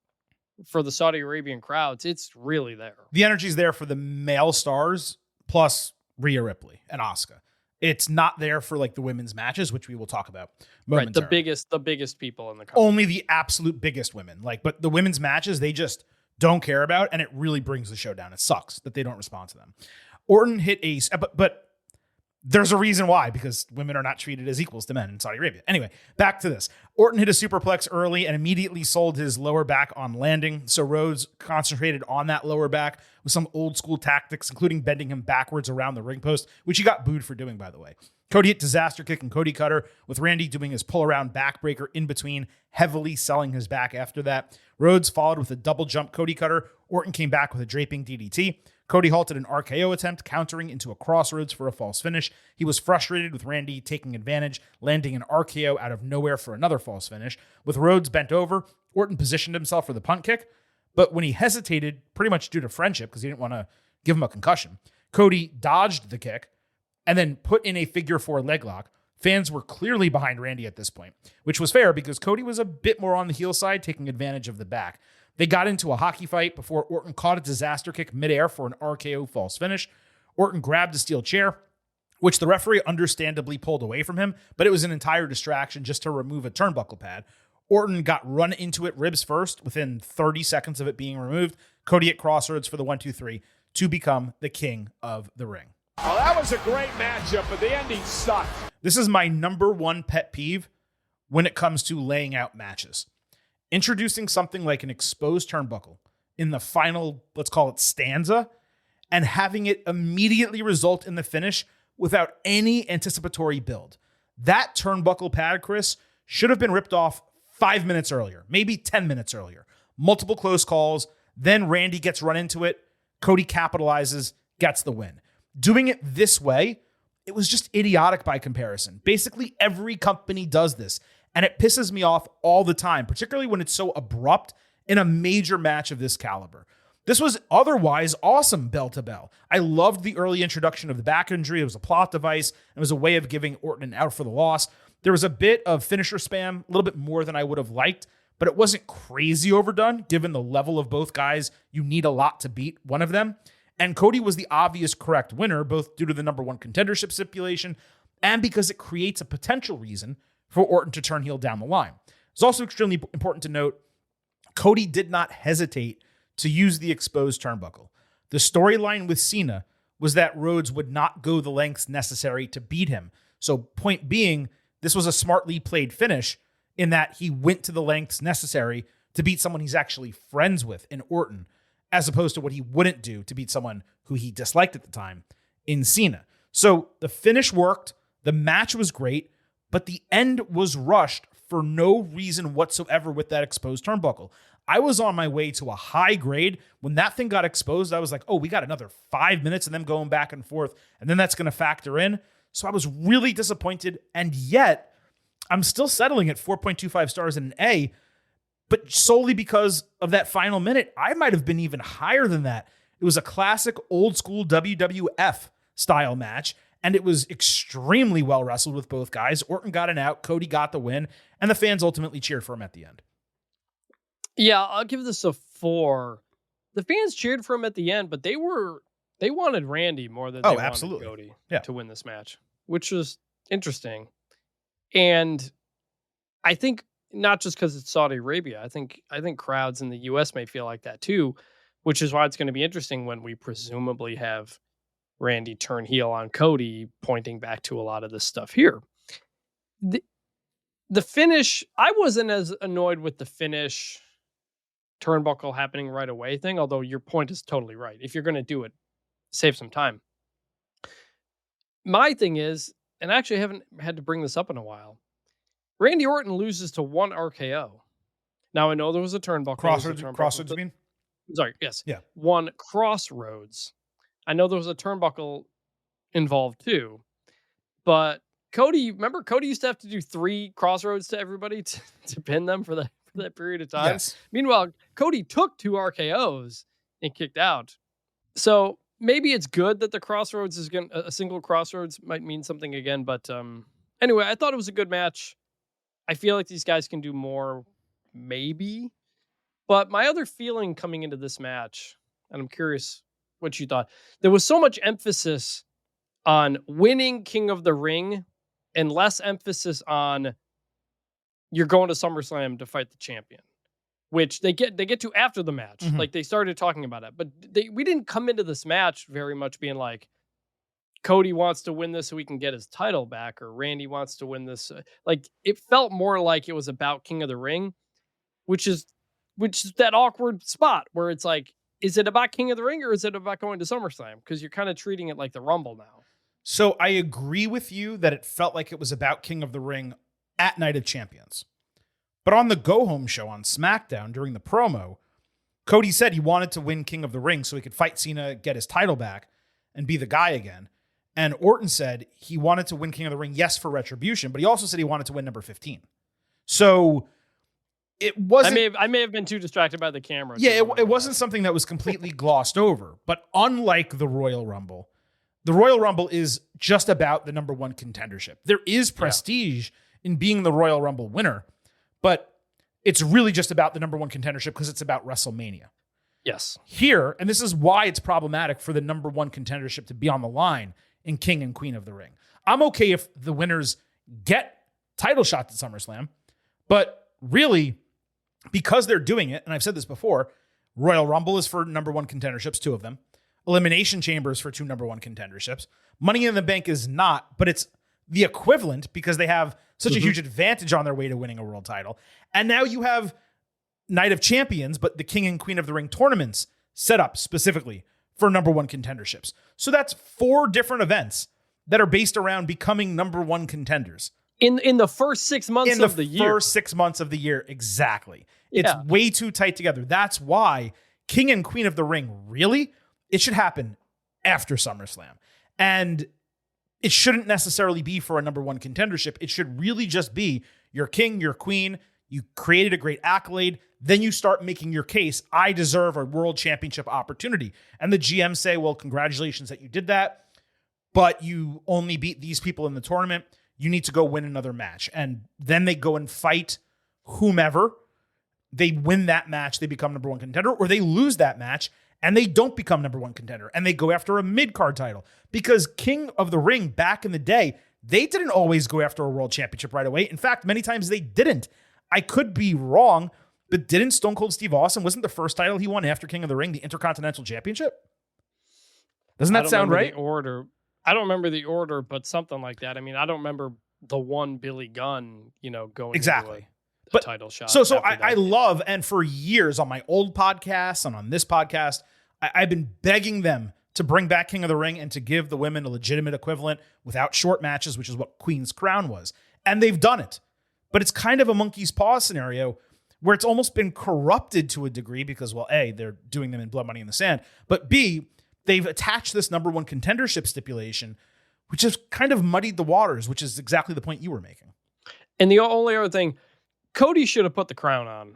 for the Saudi Arabian crowds, it's really there. The energy's there for the male stars plus Rhea Ripley and Asuka. It's not there for like the women's matches, which we will talk about momentarily. Right, the biggest people in the company. Only the absolute biggest women. But the women's matches, they just don't care about, and it really brings the show down. It sucks that they don't respond to them. Orton hit but there's a reason why, because women are not treated as equals to men in Saudi Arabia. Anyway, back to this. Orton hit a superplex early and immediately sold his lower back on landing. So Rhodes concentrated on that lower back with some old school tactics, including bending him backwards around the ring post, which he got booed for doing, by the way. Cody hit disaster kick and Cody cutter, with Randy doing his pull around backbreaker in between, heavily selling his back after that. Rhodes followed with a double jump Cody cutter. Orton came back with a draping DDT. Cody halted an RKO attempt, countering into a crossroads for a false finish. He was frustrated with Randy taking advantage, landing an RKO out of nowhere for another false finish. With Rhodes bent over, Orton positioned himself for the punt kick, but when he hesitated, pretty much due to friendship, because he didn't want to give him a concussion, Cody dodged the kick and then put in a figure 4 leg lock. Fans were clearly behind Randy at this point, which was fair because Cody was a bit more on the heel side, taking advantage of the back. They got into a hockey fight before Orton caught a disaster kick midair for an RKO false finish. Orton grabbed a steel chair, which the referee understandably pulled away from him, but it was an entire distraction just to remove a turnbuckle pad. Orton got run into it ribs first within 30 seconds of it being removed. Cody at crossroads for the 1-2-3 to become the king of the ring. Well, that was a great matchup, but the ending sucked. This is my number one pet peeve when it comes to laying out matches. Introducing something like an exposed turnbuckle in the final, let's call it stanza, and having it immediately result in the finish without any anticipatory build. That turnbuckle pad, Chris, should have been ripped off 5 minutes earlier, maybe 10 minutes earlier. Multiple close calls, then Randy gets run into it, Cody capitalizes, gets the win. Doing it this way, it was just idiotic by comparison. Basically, every company does this, and it pisses me off all the time, particularly when it's so abrupt in a major match of this caliber. This was otherwise awesome bell to bell. I loved the early introduction of the back injury. It was a plot device. It was a way of giving Orton an out for the loss. There was a bit of finisher spam, a little bit more than I would have liked, but it wasn't crazy overdone. Given the level of both guys, you need a lot to beat one of them. And Cody was the obvious correct winner, both due to the number one contendership stipulation and because it creates a potential reason for Orton to turn heel down the line. It's also extremely important to note, Cody did not hesitate to use the exposed turnbuckle. The storyline with Cena was that Rhodes would not go the lengths necessary to beat him. So point being, this was a smartly played finish in that he went to the lengths necessary to beat someone he's actually friends with in Orton, as opposed to what he wouldn't do to beat someone who he disliked at the time in Cena. So the finish worked, the match was great, but the end was rushed for no reason whatsoever with that exposed turnbuckle. I was on my way to a high grade. When that thing got exposed, I was like, oh, we got another 5 minutes of them going back and forth, and then that's going to factor in. So I was really disappointed, and yet I'm still settling at 4.25 stars in an A, but solely because of that final minute. I might have been even higher than that. It was a classic old school WWF style match, and it was extremely well wrestled with both guys. Orton got an out, Cody got the win, and the fans ultimately cheered for him at the end. Yeah, I'll give this a 4. The fans cheered for him at the end, but they wanted Randy more than they wanted Cody to win this match, which was interesting. And I think not just because it's Saudi Arabia, I think crowds in the US may feel like that too, which is why it's going to be interesting when we presumably have Randy turn heel on Cody, pointing back to a lot of this stuff here. The finish, I wasn't as annoyed with the finish turnbuckle happening right away thing, although your point is totally right. If you're going to do it, save some time. My thing is, and I actually haven't had to bring this up in a while, Randy Orton loses to one RKO. Now, I know there was a turnbuckle. Crossroads, you mean? Sorry, yes. Yeah. One crossroads. I know there was a turnbuckle involved too, but Cody, remember Cody used to have to do 3 crossroads to everybody to pin them for that period of time? Yes. Meanwhile, Cody took 2 RKOs and kicked out. So maybe it's good that the crossroads is going to, a single crossroads might mean something again. But anyway, I thought it was a good match. I feel like these guys can do more, maybe. But my other feeling coming into this match, and I'm curious what you thought, there was so much emphasis on winning King of the Ring and less emphasis on you're going to SummerSlam to fight the champion, which they get to after the match. Mhm. Like they started talking about it, but we didn't come into this match very much being like, Cody wants to win this so he can get his title back, or Randy wants to win this. Like it felt more like it was about King of the Ring, which is that awkward spot where it's like, is it about King of the Ring or is it about going to SummerSlam? Because you're kind of treating it like the Rumble now. So I agree with you that it felt like it was about King of the Ring at Night of Champions. But on the go-home show on SmackDown during the promo, Cody said he wanted to win King of the Ring so he could fight Cena, get his title back, and be the guy again. And Orton said he wanted to win King of the Ring, yes, for Retribution, but he also said he wanted to win number 15. So it wasn't... I may have been too distracted by the camera. Yeah, it wasn't something that was completely glossed over. But unlike the Royal Rumble is just about the number 1 contendership. There is prestige in being the Royal Rumble winner, but it's really just about the number 1 contendership because it's about WrestleMania. Yes. Here, and this is why it's problematic for the number 1 contendership to be on the line in King and Queen of the Ring. I'm okay if the winners get title shots at SummerSlam, but really, because they're doing it, and I've said this before, Royal Rumble is for number 1 contenderships, 2 of them. Elimination Chamber is for 2 number 1 contenderships. Money in the Bank is not, but it's the equivalent because they have such a huge advantage on their way to winning a world title. And now you have Night of Champions, but the King and Queen of the Ring tournaments set up specifically for number 1 contenderships. So that's 4 different events that are based around becoming number 1 contenders. In the first 6 months of the year. In the first 6 months of the year, exactly. It's way too tight together. That's why King and Queen of the Ring, really, it should happen after SummerSlam. And it shouldn't necessarily be for a number 1 contendership. It should really just be your king, your queen. You created a great accolade. Then you start making your case. I deserve a world championship opportunity. And the GM say, well, congratulations that you did that, but you only beat these people in the tournament. You need to go win another match. And then they go and fight whomever. They win that match. They become number 1 contender, or they lose that match and they don't become number 1 contender and they go after a mid-card title, because King of the Ring back in the day, they didn't always go after a world championship right away. In fact, many times they didn't. I could be wrong, but didn't Stone Cold Steve Austin, wasn't the first title he won after King of the Ring the Intercontinental Championship? Doesn't that sound right? I don't remember the order, but something like that. I mean, I don't remember the one Billy Gunn, going exactly. Into a title shot. So I love, and for years on my old podcasts and on this podcast, I've been begging them to bring back King of the Ring and to give the women a legitimate equivalent without short matches, which is what Queen's Crown was. And they've done it. But it's kind of a monkey's paw scenario where it's almost been corrupted to a degree because, well, A, they're doing them in Blood Money in the Sand, but B, they've attached this number 1 contendership stipulation, which has kind of muddied the waters, which is exactly the point you were making. And the only other thing, Cody should have put the crown on.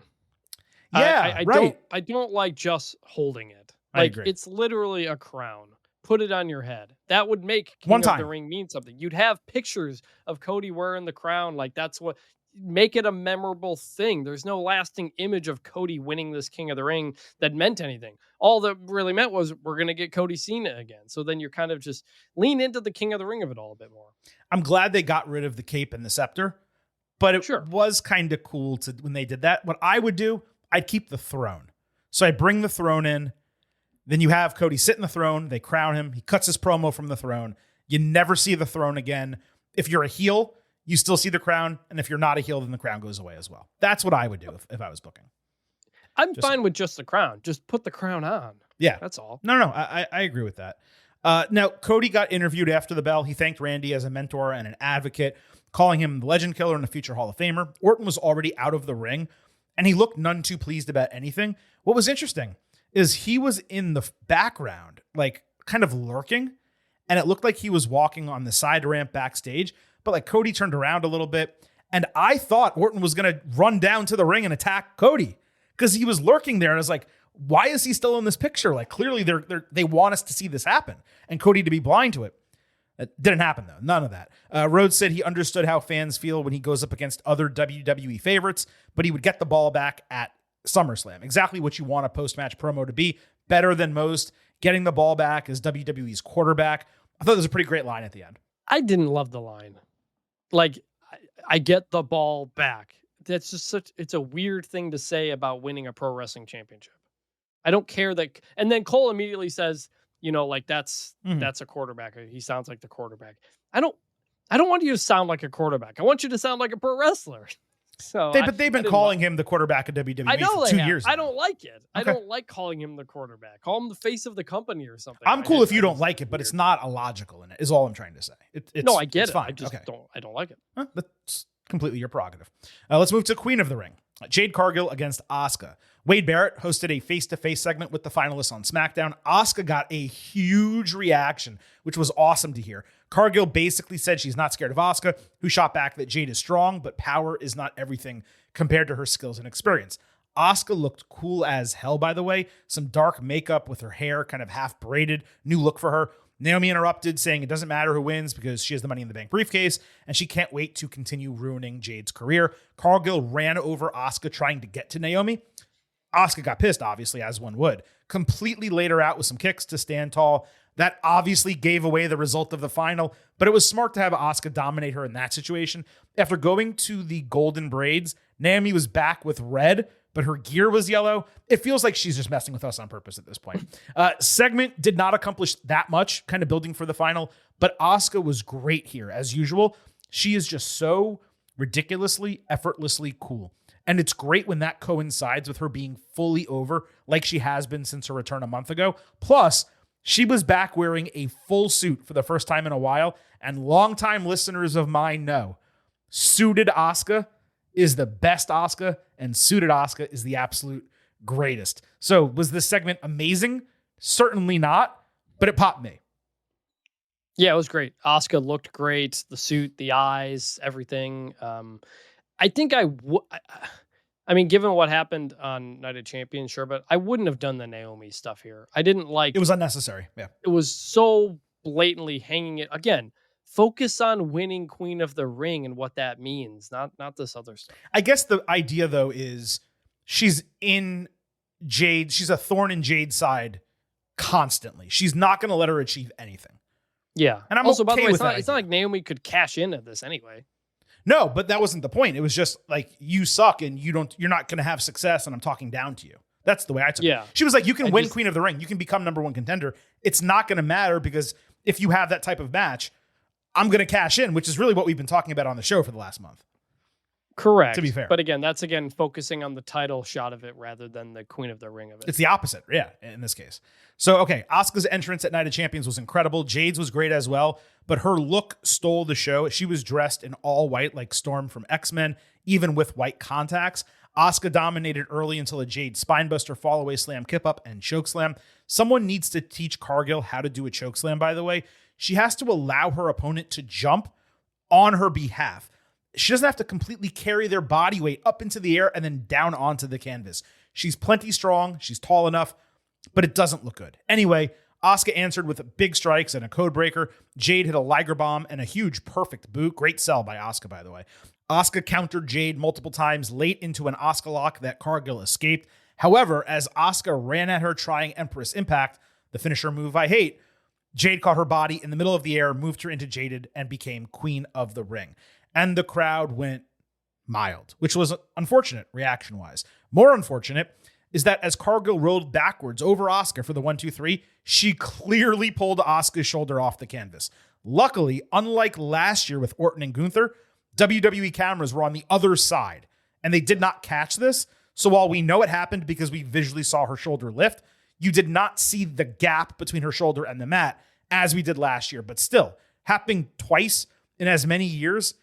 Yeah, right. I don't like just holding it. I agree. It's literally a crown. Put it on your head. That would make King of the Ring mean something. You'd have pictures of Cody wearing the crown. Like that's what make it a memorable thing. There's no lasting image of Cody winning this King of the Ring that meant anything. All that really meant was we're going to get Cody Cena again. So then you're kind of just lean into the King of the Ring of it all a bit more. I'm glad they got rid of the cape and the scepter, but it was kind of cool to when they did that. What I would do, I'd keep the throne. So I bring the throne in. Then you have Cody sit in the throne. They crown him. He cuts his promo from the throne. You never see the throne again. If you're a heel, you still see the crown. And if you're not a heel, then the crown goes away as well. That's what I would do if I was booking. I'm fine with just the crown. Just put the crown on. Yeah. That's all. No, I agree with that. Now, Cody got interviewed after the bell. He thanked Randy as a mentor and an advocate, calling him the legend killer and a future Hall of Famer. Orton was already out of the ring, and he looked none too pleased about anything. What was interesting is he was in the background, like kind of lurking, and it looked like he was walking on the side ramp backstage, but like Cody turned around a little bit. And I thought Orton was going to run down to the ring and attack Cody because he was lurking there. And I was like, why is he still in this picture? Like, clearly they want us to see this happen and Cody to be blind to it. It didn't happen, though. None of that. Rhodes said he understood how fans feel when he goes up against other WWE favorites, but he would get the ball back at SummerSlam. Exactly what you want a post-match promo to be. Better than most. Getting the ball back as WWE's quarterback. I thought it was a pretty great line at the end. I didn't love the line. Like, I get the ball back. That's just it's a weird thing to say about winning a pro wrestling championship. I don't care that. And then Cole immediately says, like that's a quarterback. He sounds like the quarterback. I don't want you to sound like a quarterback. I want you to sound like a pro wrestler. So they've been calling him the quarterback of WWE I know for 2 years now. I don't like it. Okay. I don't like calling him the quarterback. Call him the face of the company or something. I'm cool if you don't like it, but it's not illogical in it, is all I'm trying to say. No, I get it. Fine. I just don't like it. That's completely your prerogative. Let's move to Queen of the Ring. Jade Cargill against Asuka. Wade Barrett hosted a face-to-face segment with the finalists on SmackDown. Asuka got a huge reaction, which was awesome to hear. Cargill basically said she's not scared of Asuka, who shot back that Jade is strong, but power is not everything compared to her skills and experience. Asuka looked cool as hell, by the way. Some dark makeup with her hair kind of half braided. New look for her. Naomi interrupted, saying it doesn't matter who wins because she has the Money in the Bank briefcase, and she can't wait to continue ruining Jade's career. Cargill ran over Asuka trying to get to Naomi. Asuka got pissed, obviously, as one would. Completely laid her out with some kicks to stand tall. That obviously gave away the result of the final, but it was smart to have Asuka dominate her in that situation. After going to the golden braids, Naomi was back with red, but her gear was yellow. It feels like she's just messing with us on purpose at this point. Segment did not accomplish that much, kind of building for the final, but Asuka was great here, as usual. She is just so ridiculously, effortlessly cool. And it's great when that coincides with her being fully over, like she has been since her return a month ago. Plus, she was back wearing a full suit for the first time in a while, and longtime listeners of mine know suited Asuka is the best Asuka, and suited Asuka is the absolute greatest. So was this segment amazing? Certainly not, but it popped me. Yeah, it was great. Asuka looked great. The suit, the eyes, everything. I think I mean, given what happened on Night of Champions, sure, but I wouldn't have done the Naomi stuff here. I didn't like it. Was unnecessary. Yeah. It was so blatantly hanging it. Again, focus on winning Queen of the Ring and what that means, not this other stuff. I guess the idea, though, is she's in Jade. She's a thorn in Jade's side constantly. She's not going to let her achieve anything. Yeah. And I'm also, okay by the way, with that. It's not like Naomi could cash in at this anyway. No, but that wasn't the point. It was just like, you suck and you're not going to have success, and I'm talking down to you. That's the way I took it. She was like, you can win Queen of the Ring. You can become number one contender. It's not going to matter because if you have that type of match, I'm going to cash in, which is really what we've been talking about on the show for the last month. Correct. To be fair. But again, that's focusing on the title shot of it rather than the Queen of the Ring of it. It's the opposite. Yeah, in this case. So, okay, Asuka's entrance at Night of Champions was incredible. Jade's was great as well, but her look stole the show. She was dressed in all white like Storm from X-Men, even with white contacts. Asuka dominated early until a Jade spinebuster, fallaway slam, kip up, and chokeslam. Someone needs to teach Cargill how to do a chokeslam, by the way. She has to allow her opponent to jump on her behalf. She doesn't have to completely carry their body weight up into the air and then down onto the canvas. She's plenty strong. She's tall enough, but it doesn't look good. Anyway, Asuka answered with big strikes and a code breaker. Jade hit a Liger bomb and a huge perfect boot. Great sell by Asuka, by the way. Asuka countered Jade multiple times late into an Asuka lock that Cargill escaped. However, as Asuka ran at her trying Empress Impact, the finisher move I hate, Jade caught her body in the middle of the air, moved her into Jaded, and became Queen of the Ring. And the crowd went mild, which was unfortunate reaction-wise. More unfortunate is that as Cargill rolled backwards over Asuka for the 1-2-3, she clearly pulled Asuka's shoulder off the canvas. Luckily, unlike last year with Orton and Gunther, WWE cameras were on the other side, and they did not catch this. So while we know it happened because we visually saw her shoulder lift, you did not see the gap between her shoulder and the mat as we did last year. But still, happening twice in as many years,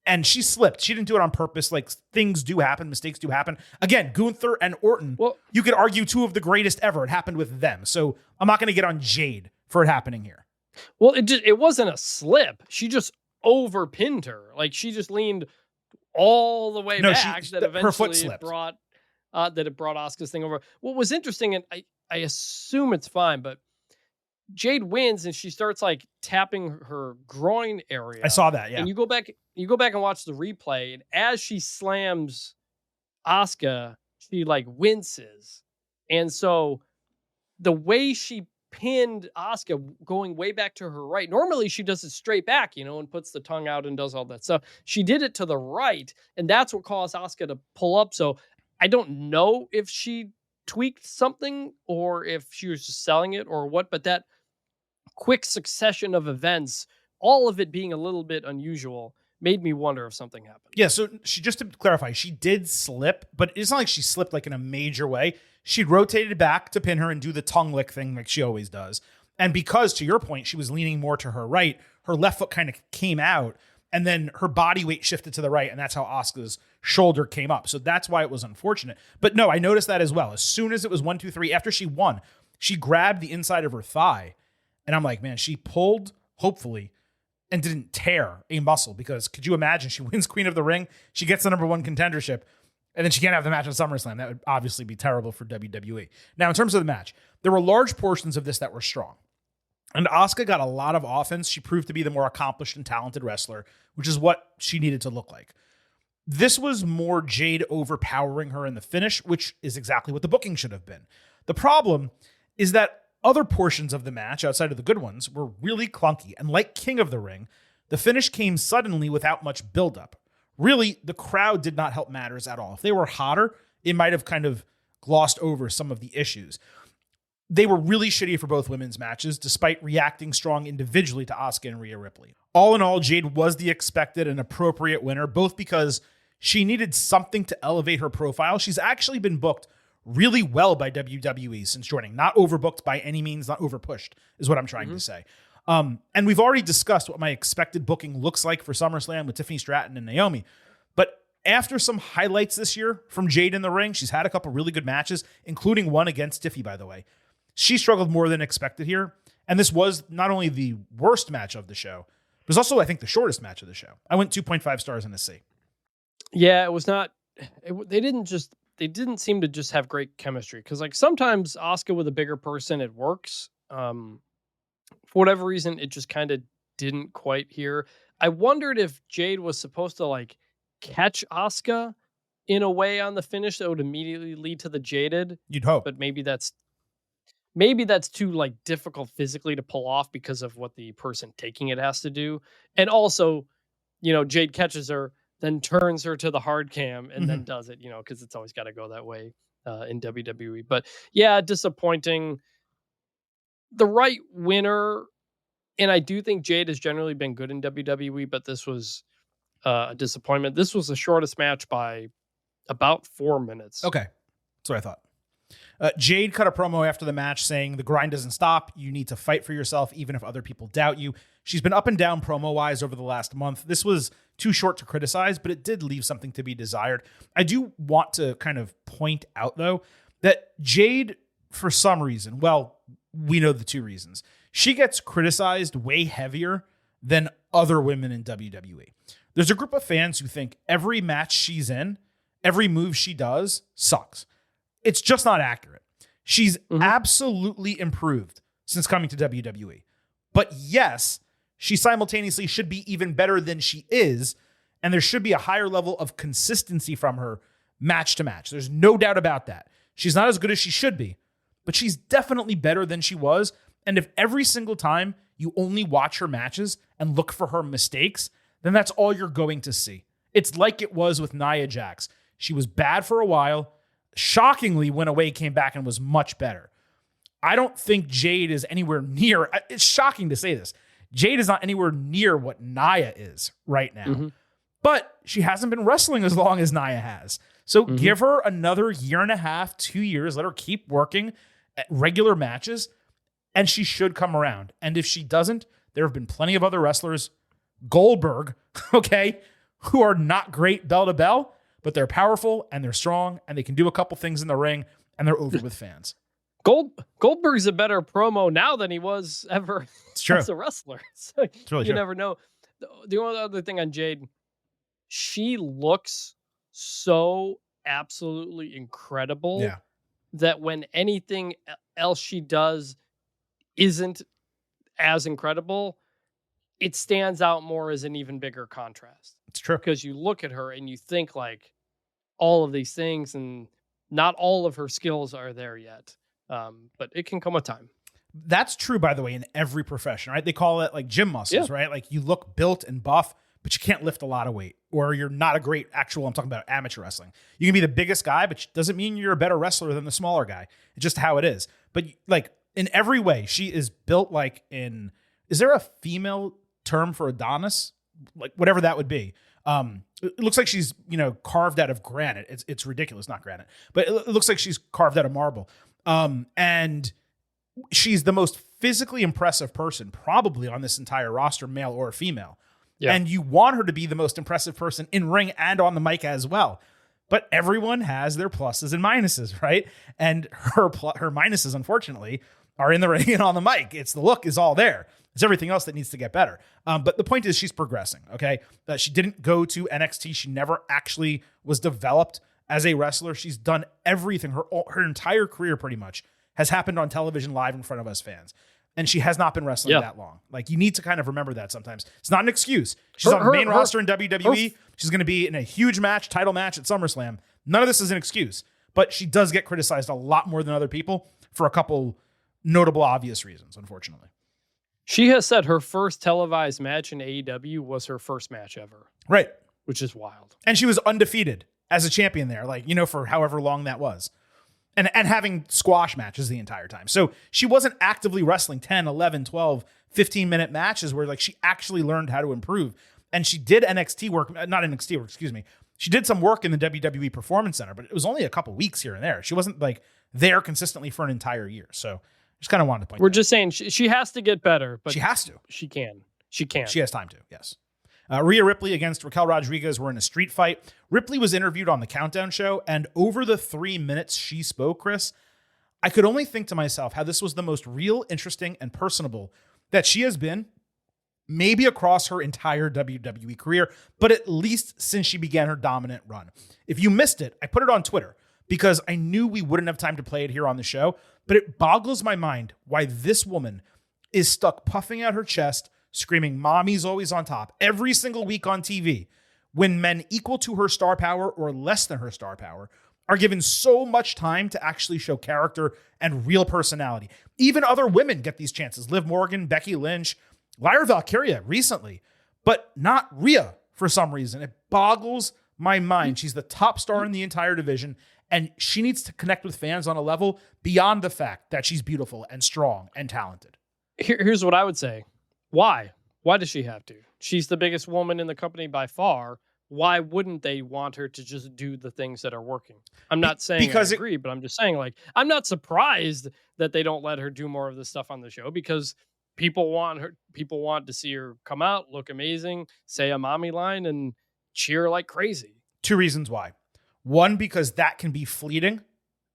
and she slipped. She didn't do it on purpose. Like, things do happen. Mistakes do happen. Again, Gunther and Orton, you could argue two of the greatest ever. It happened with them. So I'm not going to get on Jade for it happening here. Well, it wasn't a slip. She just overpinned her. Like she just leaned all the way back that eventually her foot slipped. It brought Asuka's thing over. What was interesting, and I assume it's fine, but Jade wins and she starts like tapping her groin area. I saw that, yeah. And you go back and watch the replay, and as she slams Asuka, she like winces. And so the way she pinned Asuka going way back to her right, normally she does it straight back, and puts the tongue out and does all that stuff. She did it to the right, and that's what caused Asuka to pull up. So I don't know if she tweaked something or if she was just selling it or what, but that quick succession of events, all of it being a little bit unusual, made me wonder if something happened. Yeah, so just to clarify, she did slip, but it's not like she slipped like in a major way. She rotated back to pin her and do the tongue lick thing like she always does. And because, to your point, she was leaning more to her right, her left foot kind of came out, and then her body weight shifted to the right, and that's how Asuka's shoulder came up. So that's why it was unfortunate. But no, I noticed that as well. As soon as it was 1, 2, 3, after she won, she grabbed the inside of her thigh, and I'm like, man, she pulled, hopefully, and didn't tear a muscle, because could you imagine she wins Queen of the Ring, she gets the #1 contendership, and then she can't have the match at SummerSlam. That would obviously be terrible for WWE. Now, in terms of the match, there were large portions of this that were strong. And Asuka got a lot of offense. She proved to be the more accomplished and talented wrestler, which is what she needed to look like. This was more Jade overpowering her in the finish, which is exactly what the booking should have been. The problem is that other portions of the match, outside of the good ones, were really clunky. And like King of the Ring, the finish came suddenly without much buildup. Really, the crowd did not help matters at all. If they were hotter, it might have kind of glossed over some of the issues. They were really shitty for both women's matches, despite reacting strong individually to Asuka and Rhea Ripley. All in all, Jade was the expected and appropriate winner, both because she needed something to elevate her profile. She's actually been booked really well by WWE since joining. Not overbooked by any means, not overpushed, is what I'm trying to say. And we've already discussed what my expected booking looks like for SummerSlam with Tiffany Stratton and Naomi. But after some highlights this year from Jade in the ring, she's had a couple really good matches, including one against Tiffy, by the way. She struggled more than expected here. And this was not only the worst match of the show, it was also, I think, the shortest match of the show. I went 2.5 stars in a C. Yeah, it was not. They didn't seem to just have great chemistry, because like sometimes Asuka with a bigger person, it works. For whatever reason, it just kind of didn't quite here. I wondered if Jade was supposed to like catch Asuka in a way on the finish that would immediately lead to the Jaded. You'd hope, but maybe that's too like difficult physically to pull off because of what the person taking it has to do. And also, Jade catches her, then turns her to the hard cam and then does it, because it's always got to go that way in WWE. But yeah, disappointing. The right winner, and I do think Jade has generally been good in WWE, but this was a disappointment. This was the shortest match by about 4 minutes. Okay, that's what I thought. Jade cut a promo after the match saying, "The grind doesn't stop. You need to fight for yourself, even if other people doubt you." She's been up and down promo-wise over the last month. This was too short to criticize, but it did leave something to be desired. I do want to kind of point out, though, that Jade, for some reason, well, we know the two reasons, she gets criticized way heavier than other women in WWE. There's a group of fans who think every match she's in, every move she does sucks. It's just not accurate. She's absolutely improved since coming to WWE. But yes, she simultaneously should be even better than she is, and there should be a higher level of consistency from her match to match. There's no doubt about that. She's not as good as she should be, but she's definitely better than she was. And if every single time you only watch her matches and look for her mistakes, then that's all you're going to see. It's like it was with Nia Jax. She was bad for a while, shockingly went away, came back, and was much better. I don't think Jade is anywhere near, it's shocking to say this, Jade is not anywhere near what Nia is right now. But she hasn't been wrestling as long as Nia has. So give her another year and a half, 2 years, let her keep working at regular matches, and she should come around. And if she doesn't, there have been plenty of other wrestlers, Goldberg, okay, who are not great bell to bell, but they're powerful and they're strong and they can do a couple things in the ring and they're over with fans. Goldberg's a better promo now than he was ever it's true. as a wrestler. So it's really you true. never know. The only other thing on Jade, she looks so absolutely incredible Yeah. that when anything else she does isn't as incredible, it stands out more as an even bigger contrast. It's true. Because you look at her and you think like all of these things, and not all of her skills are there yet. But it can come with time. That's true, by the way, in every profession, right? They call it like gym muscles, right? Like you look built and buff, but you can't lift a lot of weight, or you're not a great I'm talking about amateur wrestling. You can be the biggest guy, but it doesn't mean you're a better wrestler than the smaller guy. It's just how it is. But like in every way, she is built like is there a female term for Adonis? Like whatever that would be. It looks like she's, carved out of granite. It's ridiculous, not granite, but it looks like she's carved out of marble. And she's the most physically impressive person probably on this entire roster, male or female. Yeah. And you want her to be the most impressive person in ring and on the mic as well. But everyone has their pluses and minuses, right? And her minuses, unfortunately, are in the ring and on the mic. It's the look is all there. It's everything else that needs to get better. But the point is she's progressing, okay? She didn't go to NXT. She never actually was developed as a wrestler. She's done everything. Her entire career pretty much has happened on television live in front of us fans. And she has not been wrestling that long. Like, you need to kind of remember that sometimes. It's not an excuse. She's on the main roster in WWE. She's going to be in a huge title match at SummerSlam. None of this is an excuse. But she does get criticized a lot more than other people for a couple notable, obvious reasons, unfortunately. She has said her first televised match in AEW was her first match ever. Right. Which is wild. And she was undefeated as a champion there, for however long that was. And having squash matches the entire time. So she wasn't actively wrestling 10, 11, 12, 15-minute matches where she actually learned how to improve. And she did NXT work, not NXT work, excuse me. She did some work in the WWE Performance Center, but it was only a couple weeks here and there. She wasn't there consistently for an entire year. So just kind of wanted to point We're just saying she has to get better, but she has to. She can. She can. She has time to, yes. Rhea Ripley against Raquel Rodriguez were in a street fight. Ripley was interviewed on the Countdown show, and over the 3 minutes she spoke, Chris, I could only think to myself how this was the most real, interesting, and personable that she has been, maybe across her entire WWE career, but at least since she began her dominant run. If you missed it, I put it on Twitter because I knew we wouldn't have time to play it here on the show, but it boggles my mind why this woman is stuck puffing out her chest, screaming, "Mommy's always on top," every single week on TV, when men equal to her star power or less than her star power are given so much time to actually show character and real personality. Even other women get these chances. Liv Morgan, Becky Lynch, Lyra Valkyria recently, but not Rhea for some reason. It boggles my mind. She's the top star in the entire division, and she needs to connect with fans on a level beyond the fact that she's beautiful and strong and talented. Here's what I would say. Why? Why does she have to? She's the biggest woman in the company by far. Why wouldn't they want her to just do the things that are working? I'm not saying because I agree, but I'm just saying, I'm not surprised that they don't let her do more of this stuff on the show because people want to see her come out, look amazing, say a mommy line, and cheer like crazy. 2 reasons why. 1, because that can be fleeting.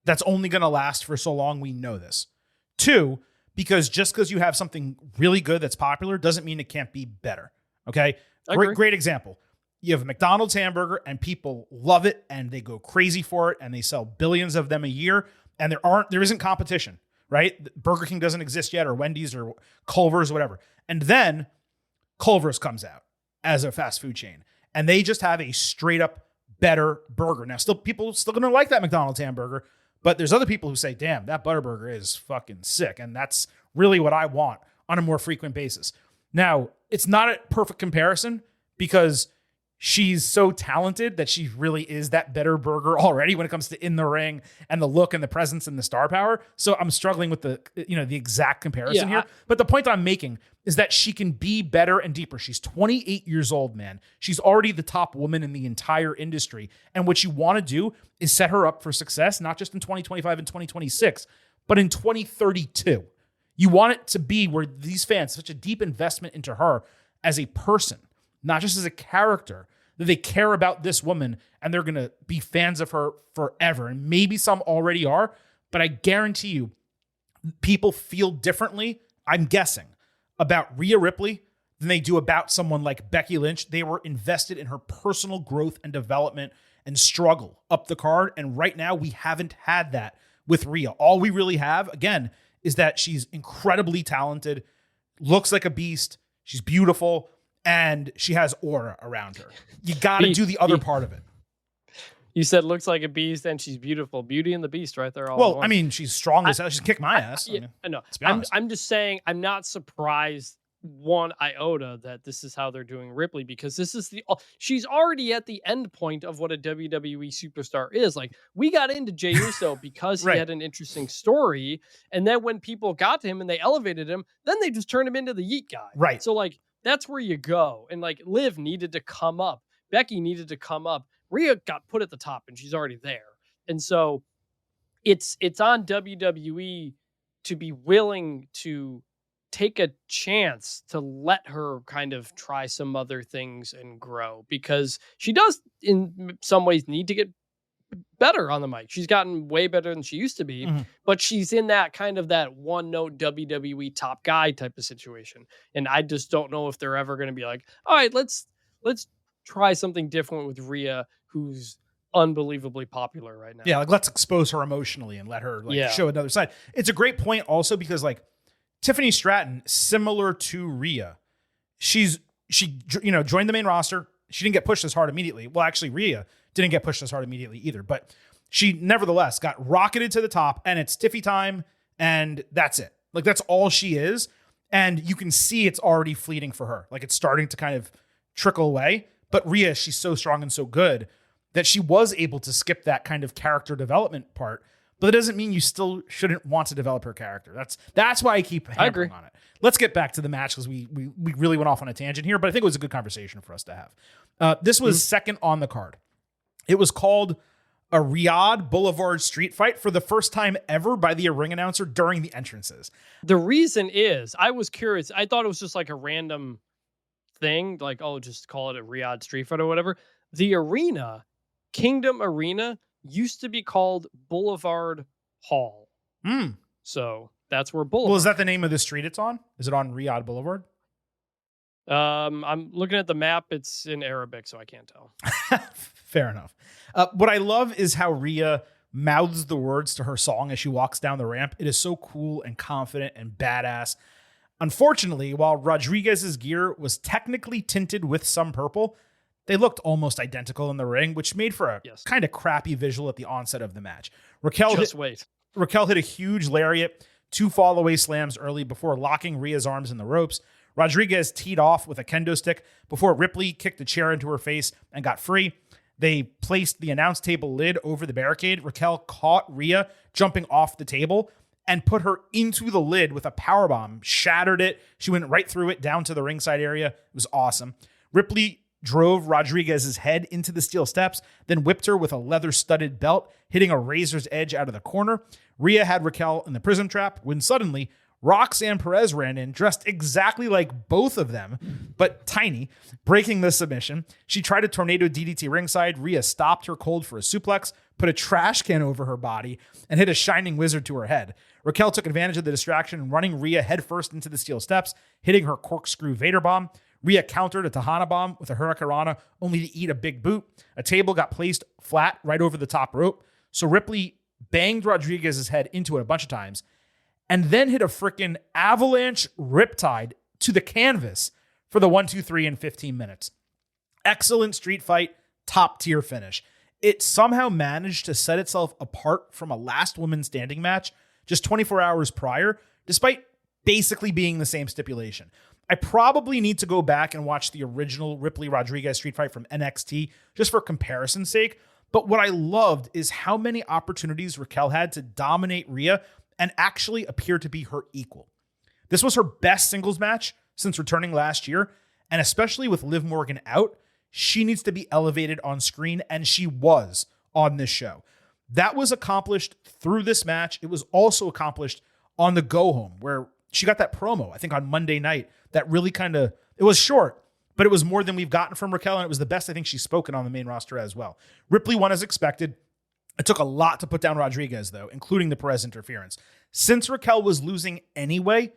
That's only going to last for so long. We know this. 2, because just because you have something really good that's popular doesn't mean it can't be better. Okay? Great example. You have a McDonald's hamburger and people love it and they go crazy for it and they sell billions of them a year and there isn't competition, right? Burger King doesn't exist yet, or Wendy's or Culver's or whatever. And then Culver's comes out as a fast food chain and they just have a straight up better burger. Now, people still going to like that McDonald's hamburger, but there's other people who say, damn, that Butterburger is fucking sick. And that's really what I want on a more frequent basis. Now, it's not a perfect comparison because she's so talented that she really is that better burger already when it comes to in the ring and the look and the presence and the star power. So I'm struggling with the exact comparison here. But the point I'm making is that she can be better and deeper. She's 28 years old, man. She's already the top woman in the entire industry. And what you want to do is set her up for success, not just in 2025 and 2026, but in 2032. You want it to be where these fans, such a deep investment into her as a person, not just as a character, that they care about this woman and they're going to be fans of her forever. And maybe some already are, but I guarantee you people feel differently, I'm guessing, about Rhea Ripley than they do about someone like Becky Lynch. They were invested in her personal growth and development and struggle up the card. And right now we haven't had that with Rhea. All we really have, again, is that she's incredibly talented, looks like a beast, she's beautiful, and she has aura around her. You got to do the other part of it. You said looks like a beast and she's beautiful. Beauty and the Beast right there. All well, I mean, she's strong as hell. She's kicked my ass. Yeah, I know. Let's be honest. I'm just saying, I'm not surprised one iota that this is how they're doing Ripley, because this is she's already at the end point of what a WWE superstar is. Like, we got into Jey Uso because Right. he had an interesting story, and then when people got to him and they elevated him, then they just turned him into the yeet guy. Right. So like, that's where you go. And like, Liv needed to come up, Becky needed to come up, Rhea got put at the top and she's already there. And so it's on WWE to be willing to take a chance to let her kind of try some other things and grow, because she does in some ways need to get better on the mic. She's gotten way better than she used to be, but she's in that kind of that one note WWE top guy type of situation. And I just don't know if they're ever going to be like, all right, let's try something different with Rhea, who's unbelievably popular right now. Yeah, like let's expose her emotionally and let her show another side. It's a great point also because like Tiffany Stratton, similar to Rhea, she joined the main roster. She didn't get pushed as hard immediately. Well, actually, Rhea didn't get pushed as hard immediately either, but she nevertheless got rocketed to the top, and it's Tiffy time, and that's it. Like, that's all she is, and you can see it's already fleeting for her. Like, it's starting to kind of trickle away, but Rhea, she's so strong and so good that she was able to skip that kind of character development part. But it doesn't mean you still shouldn't want to develop her character. That's why I keep hammering on it. Let's get back to the match because we really went off on a tangent here, but I think it was a good conversation for us to have. This was second on the card. It was called a Riyadh Boulevard street fight for the first time ever by the ring announcer during the entrances. The reason is, I was curious. I thought it was just like a random thing, like, oh, just call it a Riyadh street fight or whatever. The arena, Kingdom Arena, used to be called Boulevard Hall. So that's where Boulevard. Well, is that the name of the street it's on? Is it on Riyadh Boulevard? I'm looking at the map. It's in Arabic, so I can't tell. Fair enough. What I love is how Rhea mouths the words to her song as she walks down the ramp. It is so cool and confident and badass. Unfortunately, while Rodriguez's gear was technically tinted with some purple, they looked almost identical in the ring, which made for a kind of crappy visual at the onset of the match. Raquel hit a huge lariat, 2 fall-away slams early before locking Rhea's arms in the ropes. Rodriguez teed off with a kendo stick before Ripley kicked a chair into her face and got free. They placed the announce table lid over the barricade. Raquel caught Rhea jumping off the table and put her into the lid with a powerbomb, shattered it. She went right through it down to the ringside area. It was awesome. Ripley drove Rodriguez's head into the steel steps, then whipped her with a leather-studded belt, hitting a razor's edge out of the corner. Rhea had Raquel in the prism trap when suddenly Roxanne Perez ran in, dressed exactly like both of them, but tiny, breaking the submission. She tried a tornado DDT ringside. Rhea stopped her cold for a suplex, put a trash can over her body, and hit a shining wizard to her head. Raquel took advantage of the distraction, running Rhea headfirst into the steel steps, hitting her corkscrew Vader bomb. Rhea countered a Tahana bomb with a Hurricanrana, only to eat a big boot. A table got placed flat right over the top rope, so Ripley banged Rodriguez's head into it a bunch of times, and then hit a freaking avalanche riptide to the canvas for the 1, 2, 3 in 15 minutes. Excellent street fight, top tier finish. It somehow managed to set itself apart from a last woman standing match just 24 hours prior, despite basically being the same stipulation. I probably need to go back and watch the original Ripley Rodriguez street fight from NXT just for comparison's sake. But what I loved is how many opportunities Raquel had to dominate Rhea and actually appear to be her equal. This was her best singles match since returning last year, and especially with Liv Morgan out, she needs to be elevated on screen, and she was on this show. That was accomplished through this match. It was also accomplished on the go home, where she got that promo, I think on Monday night, that really it was short, but it was more than we've gotten from Raquel, and it was the best I think she's spoken on the main roster as well. Ripley won as expected. It took a lot to put down Rodriguez, though, including the Perez interference. Since Raquel was losing anyway,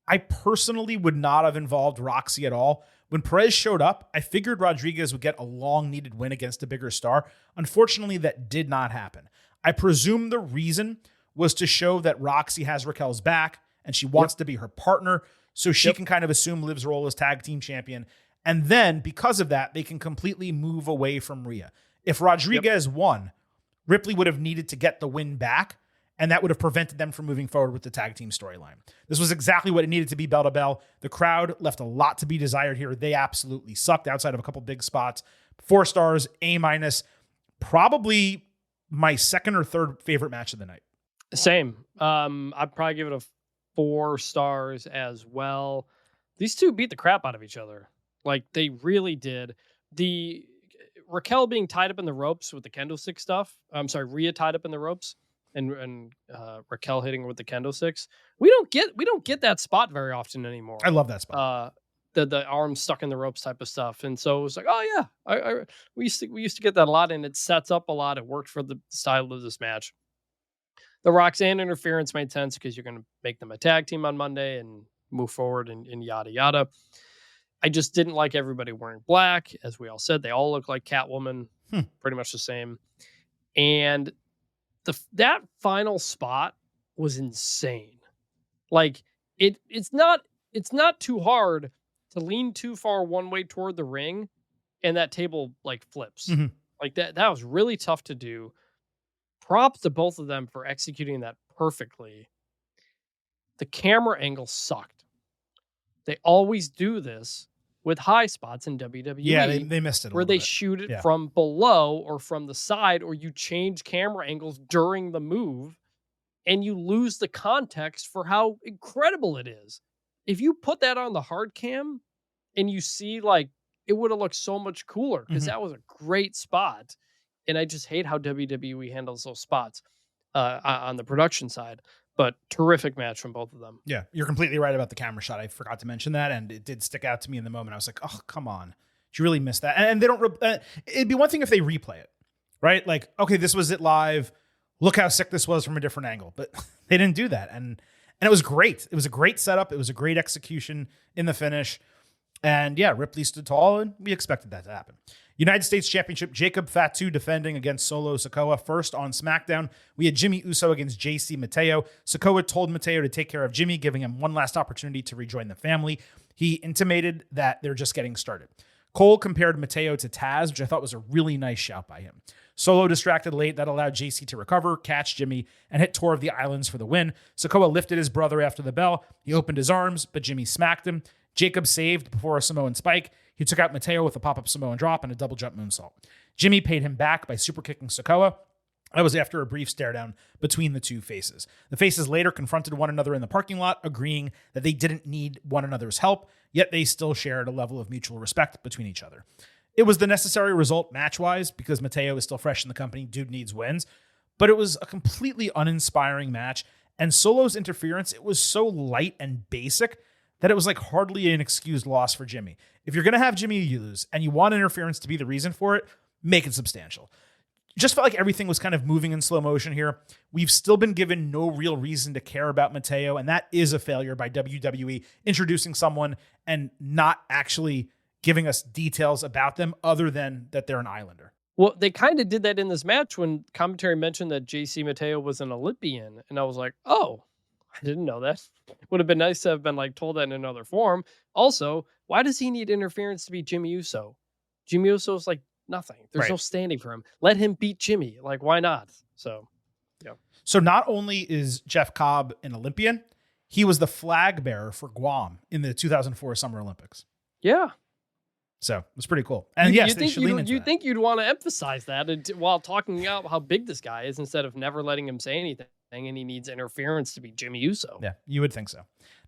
I personally would not have involved Roxy at all. When Perez showed up, I figured Rodriguez would get a long-needed win against a bigger star. Unfortunately, that did not happen. I presume the reason was to show that Roxy has Raquel's back and she wants to be her partner, so she can kind of assume Liv's role as tag team champion. And then, because of that, they can completely move away from Rhea. If Rodriguez won, Ripley would have needed to get the win back, and that would have prevented them from moving forward with the tag team storyline. This was exactly what it needed to be bell to bell. The crowd left a lot to be desired here. They absolutely sucked outside of a couple big spots. 4 stars, A-. Probably my second or third favorite match of the night. Same. I'd probably give it a 4 stars as well. These two beat the crap out of each other. Like, they really did. The Raquel being tied up in the ropes with the kendo stick stuff. I'm sorry, Rhea tied up in the ropes and Raquel hitting her with the kendo sticks. We don't get that spot very often anymore. I love that spot. The arms stuck in the ropes type of stuff. And so it was like, oh yeah, we used to get that a lot, and it sets up a lot. It worked for the style of this match. The Roxanne interference made sense because you're going to make them a tag team on Monday and move forward and yada yada. I just didn't like everybody wearing black. As we all said, they all look like Catwoman, pretty much the same. And that final spot was insane. Like, it's not too hard to lean too far one way toward the ring and that table like flips. Like that was really tough to do. Props to both of them for executing that perfectly. The camera angle sucked. They always do this with high spots in WWE. Yeah, they missed it. Where they shoot it from below or from the side, or you change camera angles during the move and you lose the context for how incredible it is. If you put that on the hard cam and you see, like, it would have looked so much cooler because that was a great spot. And I just hate how WWE handles those spots on the production side. But terrific match from both of them. Yeah, you're completely right about the camera shot. I forgot to mention that, and it did stick out to me in the moment. I was like, oh, come on. Did you really miss that? And they don't... it'd be one thing if they replay it, right? Like, okay, this was it live. Look how sick this was from a different angle. But they didn't do that. And it was great. It was a great setup. It was a great execution in the finish. And yeah, Ripley stood tall, and we expected that to happen. United States Championship, Jacob Fatu defending against Solo Sikoa. First on SmackDown, we had Jimmy Uso against JC Mateo. Sikoa told Mateo to take care of Jimmy, giving him one last opportunity to rejoin the family. He intimated that they're just getting started. Cole compared Mateo to Taz, which I thought was a really nice shout by him. Solo distracted late. That allowed JC to recover, catch Jimmy, and hit Tour of the Islands for the win. Sikoa lifted his brother after the bell. He opened his arms, but Jimmy smacked him. Jacob saved before a Samoan spike. He took out Mateo with a pop-up Samoan drop and a double jump moonsault. Jimmy paid him back by super kicking Sikoa. That was after a brief stare down between the two faces. The faces later confronted one another in the parking lot, agreeing that they didn't need one another's help, yet they still shared a level of mutual respect between each other. It was the necessary result match-wise because Mateo is still fresh in the company. Dude needs wins. But it was a completely uninspiring match, and Solo's interference, it was so light and basic that it was like hardly an excused loss for Jimmy. If you're going to have Jimmy use and you want interference to be the reason for it, make it substantial. Just felt like everything was kind of moving in slow motion here. We've still been given no real reason to care about Mateo, and that is a failure by WWE introducing someone and not actually giving us details about them other than that they're an Islander. Well, they kind of did that in this match when commentary mentioned that JC Mateo was an Olympian, and I was like, oh, I didn't know that. Would have been nice to have been like told that in another form. Also, why does he need interference to beat Jimmy Uso? Jimmy Uso's like nothing. There's no standing for him. Let him beat Jimmy. Like, why not? So, yeah. So not only is Jeff Cobb an Olympian, he was the flag bearer for Guam in the 2004 Summer Olympics. Yeah. So it was pretty cool. And yes, they should lean into that. You think you'd want to emphasize that while talking about how big this guy is instead of never letting him say anything, and he needs interference to be Jimmy Uso. Yeah, you would think so.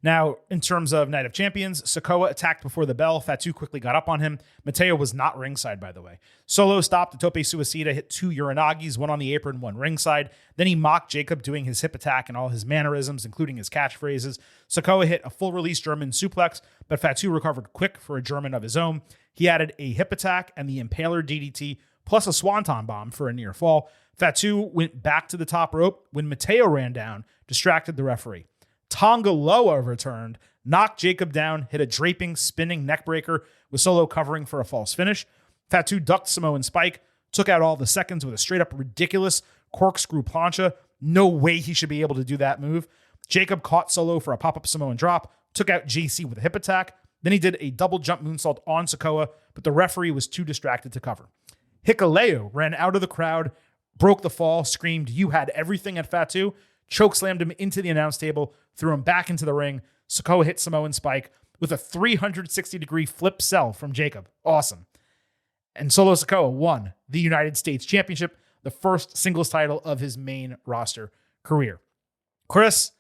Now, in terms of Night of Champions, Sikoa attacked before the bell. Fatu quickly got up on him. Mateo was not ringside, by the way. Solo stopped the Tope Suicida, hit 2 Uranagis, one on the apron, one ringside. Then he mocked Jacob doing his hip attack and all his mannerisms, including his catchphrases. Sikoa hit a full release German suplex, but Fatu recovered quick for a German of his own. He added a hip attack and the Impaler DDT, plus a Swanton bomb for a near fall. Fatu went back to the top rope when Mateo ran down, distracted the referee. Tonga Loa returned, knocked Jacob down, hit a draping, spinning neck breaker with Solo covering for a false finish. Fatu ducked Samoan Spike, took out all the seconds with a straight-up ridiculous corkscrew plancha. No way he should be able to do that move. Jacob caught Solo for a pop-up Samoan drop, took out JC with a hip attack. Then he did a double jump moonsault on Sikoa, but the referee was too distracted to cover. Hikuleo ran out of the crowd, broke the fall, screamed, "You had everything" at Fatu, chokeslammed him into the announce table, threw him back into the ring. Sikoa hit Samoan Spike with a 360-degree flip sell from Jacob. Awesome. And Solo Sikoa won the United States Championship, the first singles title of his main roster career. Chris,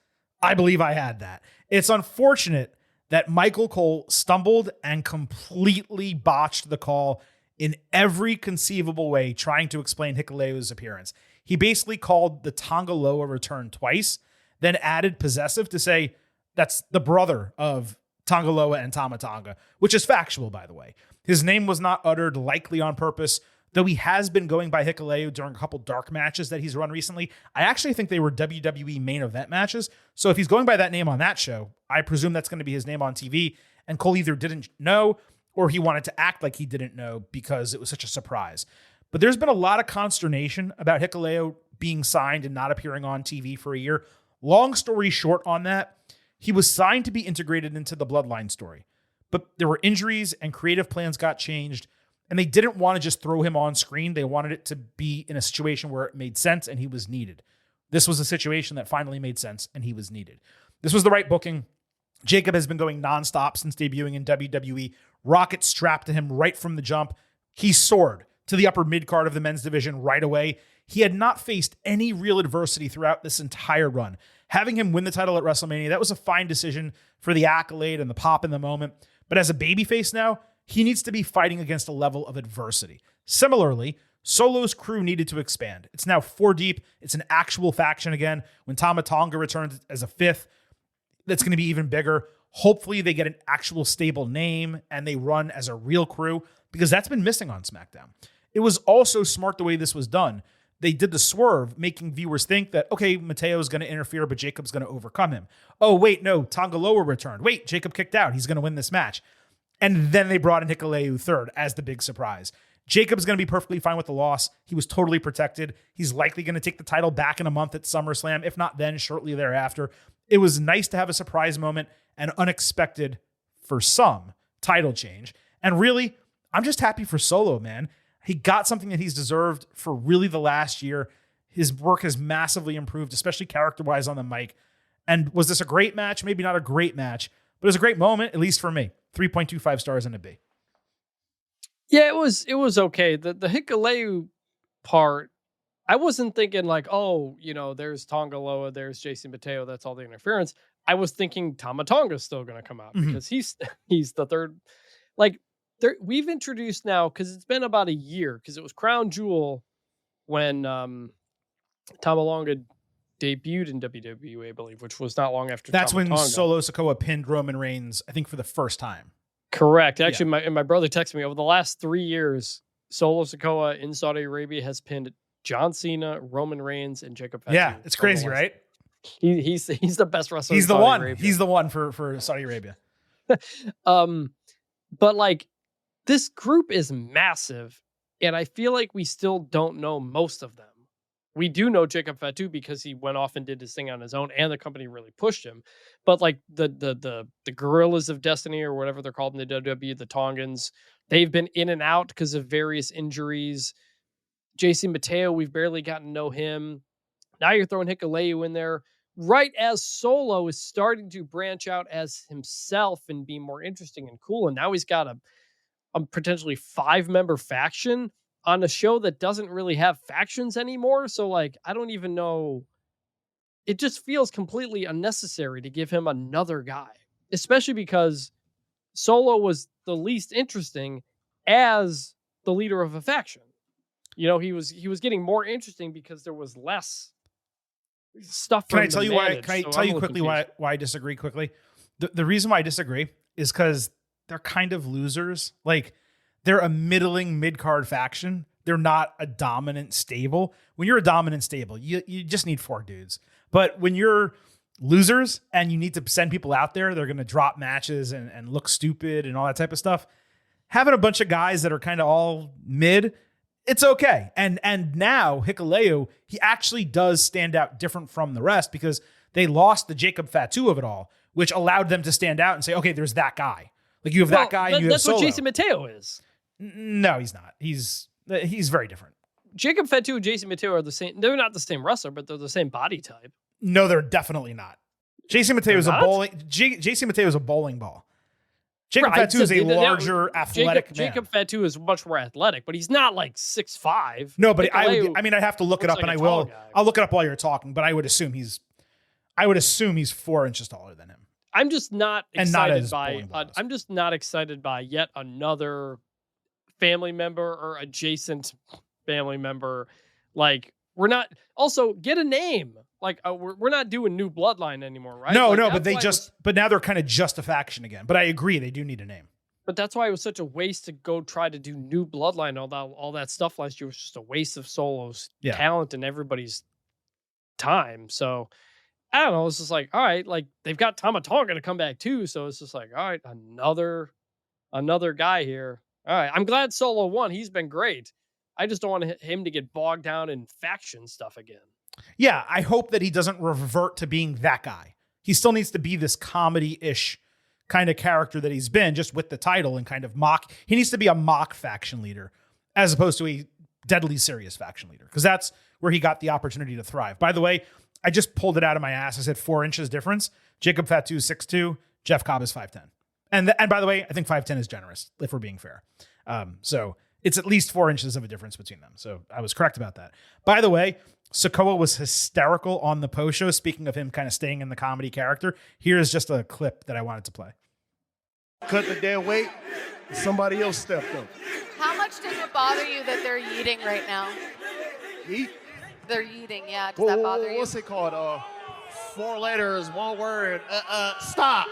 I believe I had that. It's unfortunate that Michael Cole stumbled and completely botched the call in every conceivable way, trying to explain Hikuleo's appearance. He basically called the Tonga Loa return twice, then added possessive to say that's the brother of Tonga Loa and Tama Tonga, which is factual, by the way. His name was not uttered, likely on purpose, though he has been going by Hikuleo during a couple dark matches that he's run recently. I actually think they were WWE main event matches. So if he's going by that name on that show, I presume that's going to be his name on TV. And Cole either didn't know or he wanted to act like he didn't know because it was such a surprise. But there's been a lot of consternation about Hikuleo being signed and not appearing on TV for a year. Long story short on that, he was signed to be integrated into the Bloodline story. But there were injuries and creative plans got changed. And they didn't want to just throw him on screen. They wanted it to be in a situation where it made sense and he was needed. This was a situation that finally made sense and he was needed. This was the right booking. Jacob has been going nonstop since debuting in WWE. Rocket strapped to him right from the jump. He soared to the upper mid-card of the men's division right away. He had not faced any real adversity throughout this entire run. Having him win the title at WrestleMania, that was a fine decision for the accolade and the pop in the moment. But as a babyface now, he needs to be fighting against a level of adversity. Similarly, Solo's crew needed to expand. It's now 4 deep. It's an actual faction again. When Tama Tonga returns as a 5th, that's going to be even bigger. Hopefully they get an actual stable name and they run as a real crew because that's been missing on SmackDown. It was also smart the way this was done. They did the swerve, making viewers think that, okay, Mateo's going to interfere, but Jacob's going to overcome him. Oh, wait, no, Tonga Loa returned. Wait, Jacob kicked out. He's going to win this match. And then they brought in Hikuleo third as the big surprise. Jacob's going to be perfectly fine with the loss. He was totally protected. He's likely going to take the title back in a month at SummerSlam. If not then, shortly thereafter. It was nice to have a surprise moment and unexpected, for some, title change. And really, I'm just happy for Solo, man. He got something that he's deserved for really the last year. His work has massively improved, especially character-wise on the mic. And was this a great match? Maybe not a great match, but it was a great moment, at least for me. 3.25 stars and a B. Yeah, it was okay. The Hikuleo part, I wasn't thinking like, oh, there's Tonga Loa, there's Jason Mateo, that's all the interference. I was thinking Tama Tonga's still going to come out because he's the third. Like, we've introduced now, because it's been about a year, because it was Crown Jewel when Tama Tonga debuted in WWE, I believe, which was not long after. That's Tama when Tonga. Solo Sikoa pinned Roman Reigns, I think, for the first time. Correct. Actually, my brother texted me over the last 3 years, Solo Sikoa in Saudi Arabia has pinned John Cena, Roman Reigns, and Jacob Fatu. Yeah, it's crazy, right? He's the best wrestler. He's in the Saudi one. Arabia. He's the one for Saudi Arabia. But like, this group is massive, and I feel like we still don't know most of them. We do know Jacob Fatu because he went off and did his thing on his own, and the company really pushed him. But like the Gorillas of Destiny, or whatever they're called in the WWE, the Tongans, they've been in and out because of various injuries. Jason Mateo, we've barely gotten to know him. Now you're throwing Hikuleo in there, right as Solo is starting to branch out as himself and be more interesting and cool. And now he's got a potentially 5-member faction on a show that doesn't really have factions anymore. So like, I don't even know. It just feels completely unnecessary to give him another guy, especially because Solo was the least interesting as the leader of a faction. He was getting more interesting because there was less stuff. Can I tell you why? Can I tell you quickly why I disagree quickly? The reason why I disagree is because they're kind of losers. Like, they're a middling mid-card faction. They're not a dominant stable. When you're a dominant stable, you just need 4 dudes. But when you're losers and you need to send people out there, they're going to drop matches and look stupid and all that type of stuff. Having a bunch of guys that are kind of all mid, it's okay. And now Hikuleo, he actually does stand out different from the rest because they lost the Jacob Fatu of it all, which allowed them to stand out and say, okay, there's that guy. Like you have that guy and you have That's Solo. what Jason Mateo is. No, he's not. He's very different. Jacob Fatu and Jason Mateo are the same. They're not the same wrestler, but they're the same body type. No, they're definitely not. Jason Mateo is a bowling. Jason Mateo is a bowling ball. Jacob Fatu is a larger, athletic man. Jacob Fatu is much more athletic, but he's not like 6'5". No, but I'd have to look it up, and I will. I'll look it up while you're talking. But I would assume he's 4 inches taller than him. I'm just not excited by. I'm just not excited by yet another family member or adjacent family member. Like we're not. Also, get a name. Like we're not doing New Bloodline anymore, right? No, like, but now they're kind of just a faction again. But I agree, they do need a name. But that's why it was such a waste to go try to do New Bloodline. All that stuff last year was just a waste of Solo's talent and everybody's time. So I don't know. It's just like, all right, like they've got Tama Tonga to come back too. So it's just like, all right, another guy here. All right, I'm glad Solo won. He's been great. I just don't want him to get bogged down in faction stuff again. Yeah, I hope that he doesn't revert to being that guy. He still needs to be this comedy-ish kind of character that he's been, just with the title and kind of mock. He needs to be a mock faction leader as opposed to a deadly serious faction leader, because that's where he got the opportunity to thrive. By the way, I just pulled it out of my ass. I said 4 inches difference. Jacob Fatu is 6'2". Jeff Cobb is 5'10". And by the way, I think 5'10" is generous, if we're being fair. So it's at least 4 inches of a difference between them. So I was correct about that. By the way, Sikoa was hysterical on the post show. Speaking of him kind of staying in the comedy character, here's just a clip that I wanted to play. Cut the dead weight. Somebody else stepped up. How much does it bother you that they're yeeting right now? Yeet? They're yeeting, yeah. Does that bother you? What's it called? 4 letters, 1 word. Stop.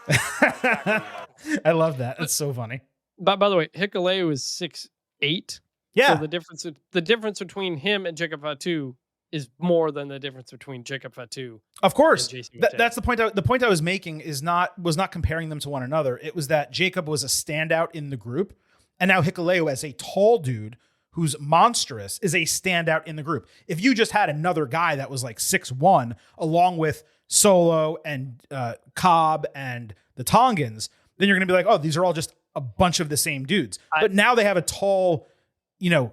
I love that. That's so funny. But by the way, Hikuleo is 6'8". Yeah. So the difference between him and Jacob Fatu is more than the difference between Jacob Fatu. Of course. And Jason Mateo. That's the point. The point I was making was not comparing them to one another. It was that Jacob was a standout in the group, and now Hikuleo, as a tall dude who's monstrous, is a standout in the group. If you just had another guy that was like 6'1", along with Solo and Cobb and the Tongans, then you're going to be like, oh, these are all just a bunch of the same dudes. But now they have a tall,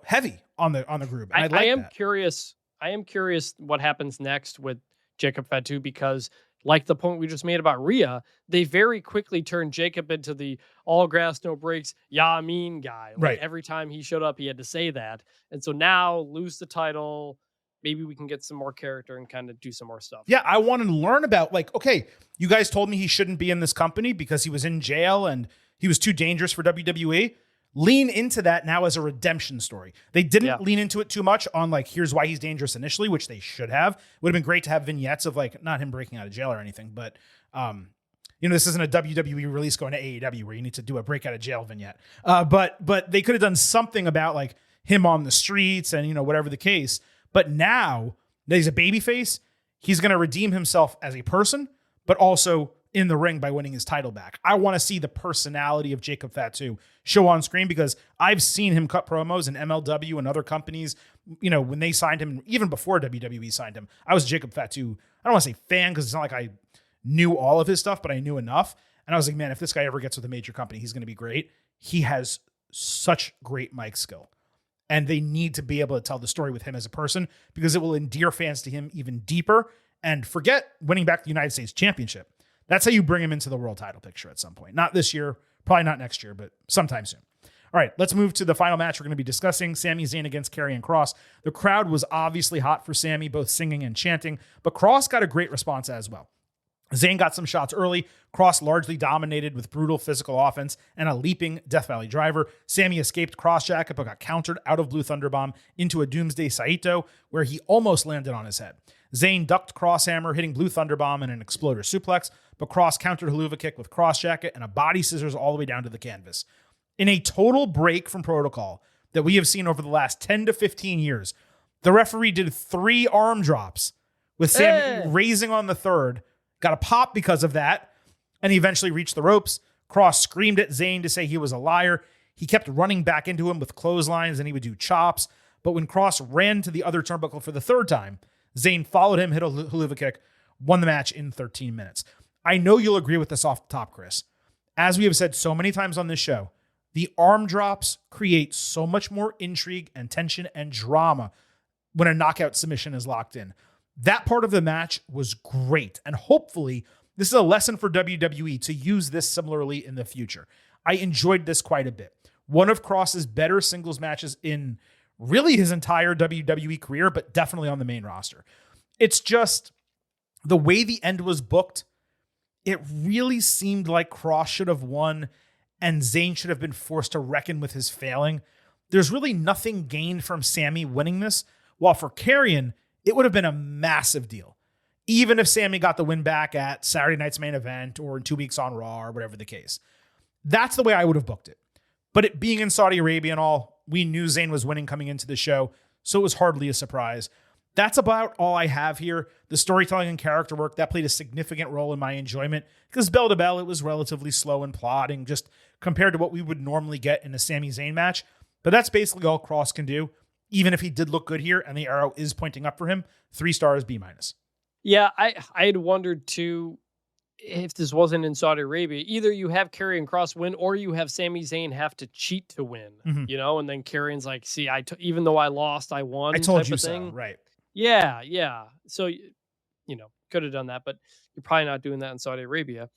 heavy on the group. And I am curious. I am curious what happens next with Jacob Fatu, because like the point we just made about Rhea, they very quickly turned Jacob into the all grass, no breaks, yeah, mean guy. Like right. Every time he showed up, he had to say that. And so now lose the title. Maybe we can get some more character and kind of do some more stuff. Yeah, I want to learn about, okay, you guys told me he shouldn't be in this company because he was in jail and he was too dangerous for WWE. Lean into that now as a redemption story. They didn't lean into it too much on here's why he's dangerous initially, which they should have. Would have been great to have vignettes of not him breaking out of jail or anything, but this isn't a WWE release going to AEW where you need to do a break out of jail vignette. But they could have done something about him on the streets and whatever the case. But now that he's a babyface, he's going to redeem himself as a person, but also in the ring by winning his title back. I want to see the personality of Jacob Fatu show on screen, because I've seen him cut promos in MLW and other companies. When they signed him, even before WWE signed him, I was a Jacob Fatu, I don't want to say fan, because it's not like I knew all of his stuff, but I knew enough. And I was like, man, if this guy ever gets with a major company, he's going to be great. He has such great mic skill. And they need to be able to tell the story with him as a person, because it will endear fans to him even deeper. And forget winning back the United States Championship. That's how you bring him into the world title picture at some point. Not this year, probably not next year, but sometime soon. All right, let's move to the final match we're going to be discussing, Sami Zayn against Karrion Kross. The crowd was obviously hot for Sami, both singing and chanting, but Kross got a great response as well. Zayn got some shots early. Kross largely dominated with brutal physical offense and a leaping Death Valley driver. Sami escaped Kross jacket, but got countered out of Blue Thunderbomb into a Doomsday Saito, where he almost landed on his head. Zayn ducked Kross hammer, hitting Blue Thunderbomb and an exploder suplex, but Kross countered Haluva kick with Kross jacket and a body scissors all the way down to the canvas. In a total break from protocol that we have seen over the last 10 to 15 years, the referee did 3 arm drops with Sam raising on the third. Got a pop because of that, and he eventually reached the ropes. Cross screamed at Zayn to say he was a liar. He kept running back into him with clotheslines, and he would do chops. But when Cross ran to the other turnbuckle for the third time, Zayn followed him, hit a haluva kick, won the match in 13 minutes. I know you'll agree with this off the top, Chris. As we have said so many times on this show, the arm drops create so much more intrigue and tension and drama when a knockout submission is locked in. That part of the match was great. And hopefully, this is a lesson for WWE to use this similarly in the future. I enjoyed this quite a bit. One of Cross's better singles matches in really his entire WWE career, but definitely on the main roster. It's just the way the end was booked. It really seemed like Cross should have won and Zayn should have been forced to reckon with his failing. There's really nothing gained from Sammy winning this, while for Karrion, it would have been a massive deal. Even if Sammy got the win back at Saturday night's main event or in 2 weeks on Raw or whatever the case. That's the way I would have booked it. But it being in Saudi Arabia and all, we knew Zayn was winning coming into the show, so it was hardly a surprise. That's about all I have here. The storytelling and character work, that played a significant role in my enjoyment because bell to bell, it was relatively slow and plodding just compared to what we would normally get in a Sami Zayn match. But that's basically all Cross can do. Even if he did look good here and the arrow is pointing up for him, 3 stars, B-. Yeah, I had wondered too if this wasn't in Saudi Arabia. Either you have Karrion Cross win or you have Sami Zayn have to cheat to win, and then Karrion's like, see, even though I lost, I won. I told type you of so, thing. right. Yeah. So, could have done that, but you're probably not doing that in Saudi Arabia.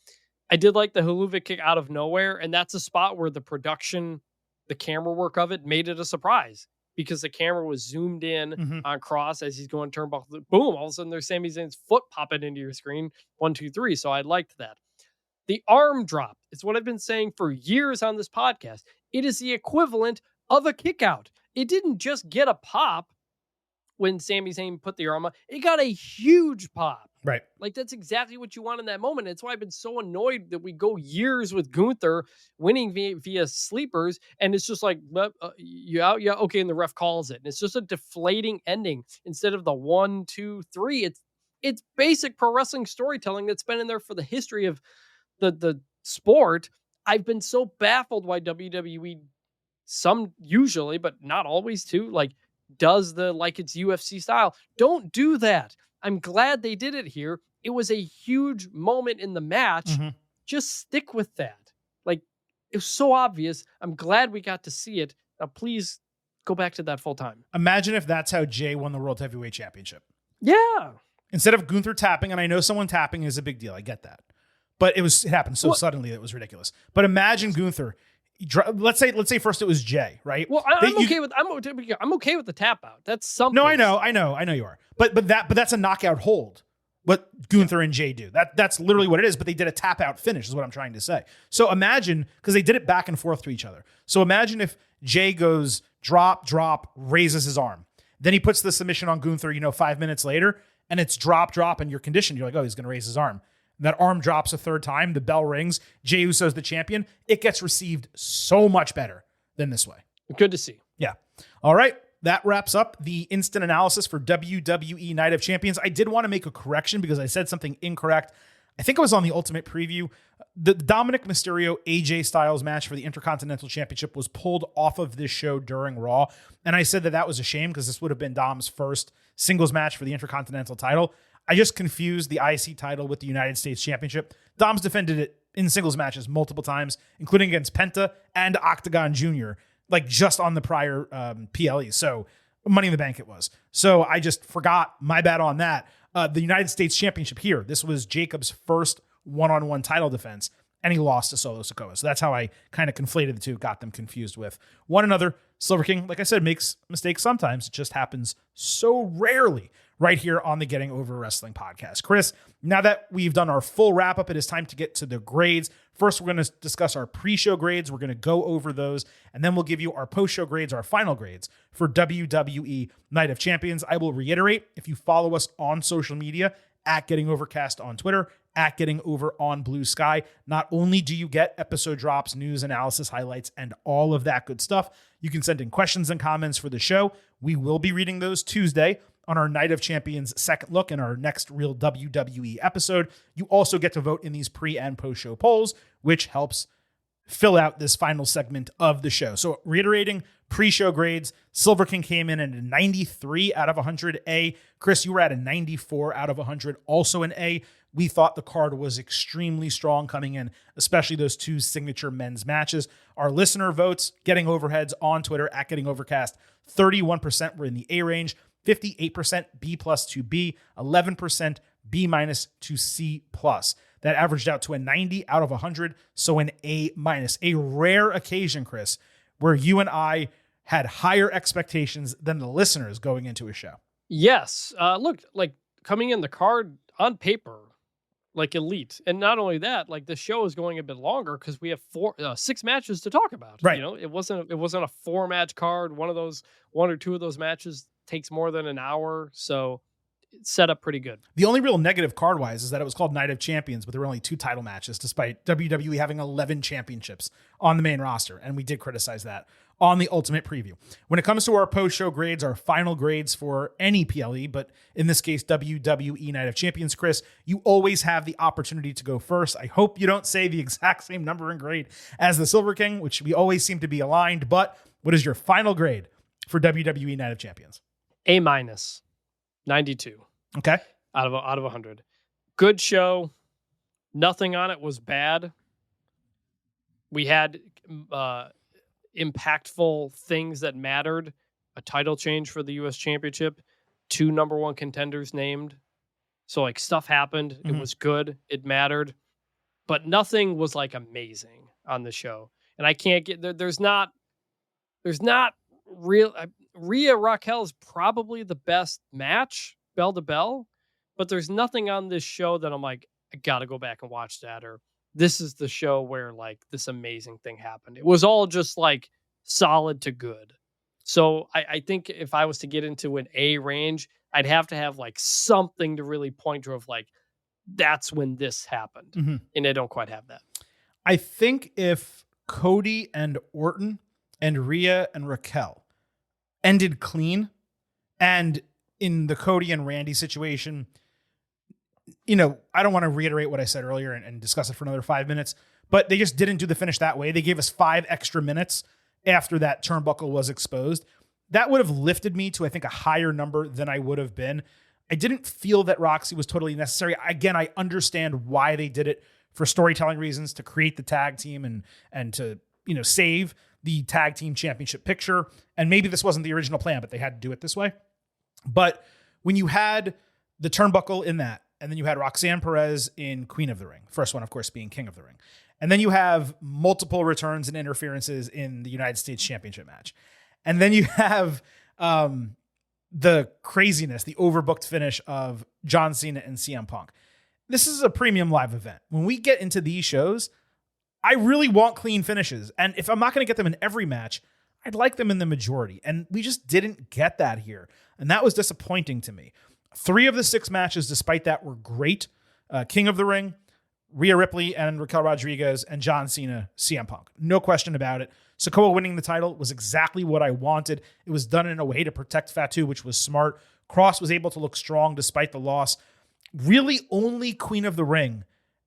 I did like the haluva kick out of nowhere, and that's a spot where the production, the camera work of it made it a surprise because the camera was zoomed in on Cross as he's going turnbuckle. Boom, all of a sudden there's Sami Zayn's foot popping into your screen. 1, 2, 3. So I liked that. The arm drop is what I've been saying for years on this podcast. It is the equivalent of a kick out. It didn't just get a pop when Sami Zayn put the arm on. It got a huge pop. Right. Like, that's exactly what you want in that moment. It's why I've been so annoyed that we go years with Gunther winning via sleepers, and it's just like, you out? Yeah, okay, and the ref calls it. And it's just a deflating ending instead of the 1, 2, 3. It's basic pro wrestling storytelling that's been in there for the history of the sport. I've been so baffled why WWE, usually, but not always too, does it's UFC style. Don't do that. I'm glad they did it here. It was a huge moment in the match. Just stick with that. It was so obvious. I'm glad we got to see it. Now, please go back to that full time. Imagine if that's how Jay won the World Heavyweight Championship. Yeah. Instead of Gunther tapping, and I know someone tapping is a big deal. I get that. But it happened so suddenly that it was ridiculous. But imagine Gunther. Let's say first it was Jay, right? Well, I'm okay with the tap out. That's something. No, I know you are. But that's a knockout hold. What Gunther and Jay do. That's literally what it is, but they did a tap out finish is what I'm trying to say. So imagine, because they did it back and forth to each other. So imagine if Jay goes drop, raises his arm. Then he puts the submission on Gunther, 5 minutes later, and it's drop, and you're conditioned. You're like, oh, he's going to raise his arm. That arm drops a third time. The bell rings. Jey Uso's the champion. It gets received so much better than this way. Good to see. Yeah. All right. That wraps up the instant analysis for WWE Night of Champions. I did want to make a correction because I said something incorrect. I think it was on the Ultimate Preview. The Dominic Mysterio AJ Styles match for the Intercontinental Championship was pulled off of this show during Raw. And I said that was a shame because this would have been Dom's first singles match for the Intercontinental title. I just confused the IC title with the United States Championship. Dom's defended it in singles matches multiple times, including against Penta and Octagon Jr., just on the prior PLE. So Money in the Bank it was. So I just forgot. My bad on that. The United States Championship here. This was Jacob's first one-on-one title defense, and he lost to Solo Sikoa. So that's how I kind of conflated the two, got them confused with one another. Silver King, like I said, makes mistakes sometimes. It just happens so rarely right here on the Getting Over Wrestling podcast. Chris, now that we've done our full wrap-up, it is time to get to the grades. First, we're going to discuss our pre-show grades. We're going to go over those, and then we'll give you our post-show grades, our final grades for WWE Night of Champions. I will reiterate, if you follow us on social media, at Getting Overcast on Twitter, at Getting Over on Blue Sky, not only do you get episode drops, news, analysis, highlights, and all of that good stuff, you can send in questions and comments for the show. We will be reading those Tuesday on our Night of Champions second look in our next real WWE episode. You also get to vote in these pre and post show polls, which helps fill out this final segment of the show. So reiterating pre-show grades, Silver King came in at a 93 out of 100 A. Chris, you were at a 94 out of 100, also an A. We thought the card was extremely strong coming in, especially those two signature men's matches. Our listener votes, Getting Overheads on Twitter at Getting Overcast, 31% were in the A range, 58% B plus to B, 11% B minus to C plus. That averaged out to a 90 out of 100, so an A minus. A rare occasion, Chris, where you and I had higher expectations than the listeners going into a show. Yes. Look, like coming in the card on paper, like elite. And not only that, like the show is going a bit longer because we have 6 matches to talk about. Right. You know, it wasn't a 4-match card. One or two of those matches takes more than an hour. So it's set up pretty good. The only real negative card-wise is that it was called Night of Champions, but there were only 2 title matches, despite WWE having 11 championships on the main roster. And we did criticize that on the Ultimate Preview. When it comes to our post-show grades, our final grades for any PLE, but in this case, WWE Night of Champions, Chris, you always have the opportunity to go first. I hope you don't say the exact same number and grade as the Silver King, which we always seem to be aligned. But what is your final grade for WWE Night of Champions? A minus, 92. Okay. Out of 100. Good show. Nothing on it was bad. We had impactful things that mattered. A title change for the U.S. Championship. 2 number 1 contenders named. So like stuff happened. Mm-hmm. It was good. It mattered. But nothing was like amazing on the show. And I can't get there. There's not real. Rhea Raquel is probably the best match, bell to bell. But there's nothing on this show that I'm like, I got to go back and watch that. Or this is the show where like this amazing thing happened. It was all just like solid to good. So I think if I was to get into an A range, I'd have to have like something to really point to of like, that's when this happened. Mm-hmm. And I don't quite have that. I think if Cody and Orton and Rhea and Raquel ended clean, and in the Cody and Randy situation, you know, I don't want to reiterate what I said earlier and discuss it for another 5 minutes, but they just didn't do the finish that way. They gave us 5 extra minutes after that turnbuckle was exposed. That would have lifted me to, I think, a higher number than I would have been. I didn't feel that Roxy was totally necessary. Again, I understand why they did it for storytelling reasons, to create the tag team and to, you know, save the tag team championship picture. And maybe this wasn't the original plan, but they had to do it this way. But when you had the turnbuckle in that, and then you had Roxanne Perez in Queen of the Ring, first one, of course, being King of the Ring. And then you have multiple returns and interferences in the United States Championship match. And then you have the craziness, the overbooked finish of John Cena and CM Punk. This is a premium live event. When we get into these shows, I really want clean finishes. And if I'm not going to get them in every match, I'd like them in the majority. And we just didn't get that here. And that was disappointing to me. 3 of the 6 matches, despite that, were great. King of the Ring, Rhea Ripley and Raquel Rodriguez, and John Cena, CM Punk. No question about it. Sikoa winning the title was exactly what I wanted. It was done in a way to protect Fatu, which was smart. Cross was able to look strong despite the loss. Really only Queen of the Ring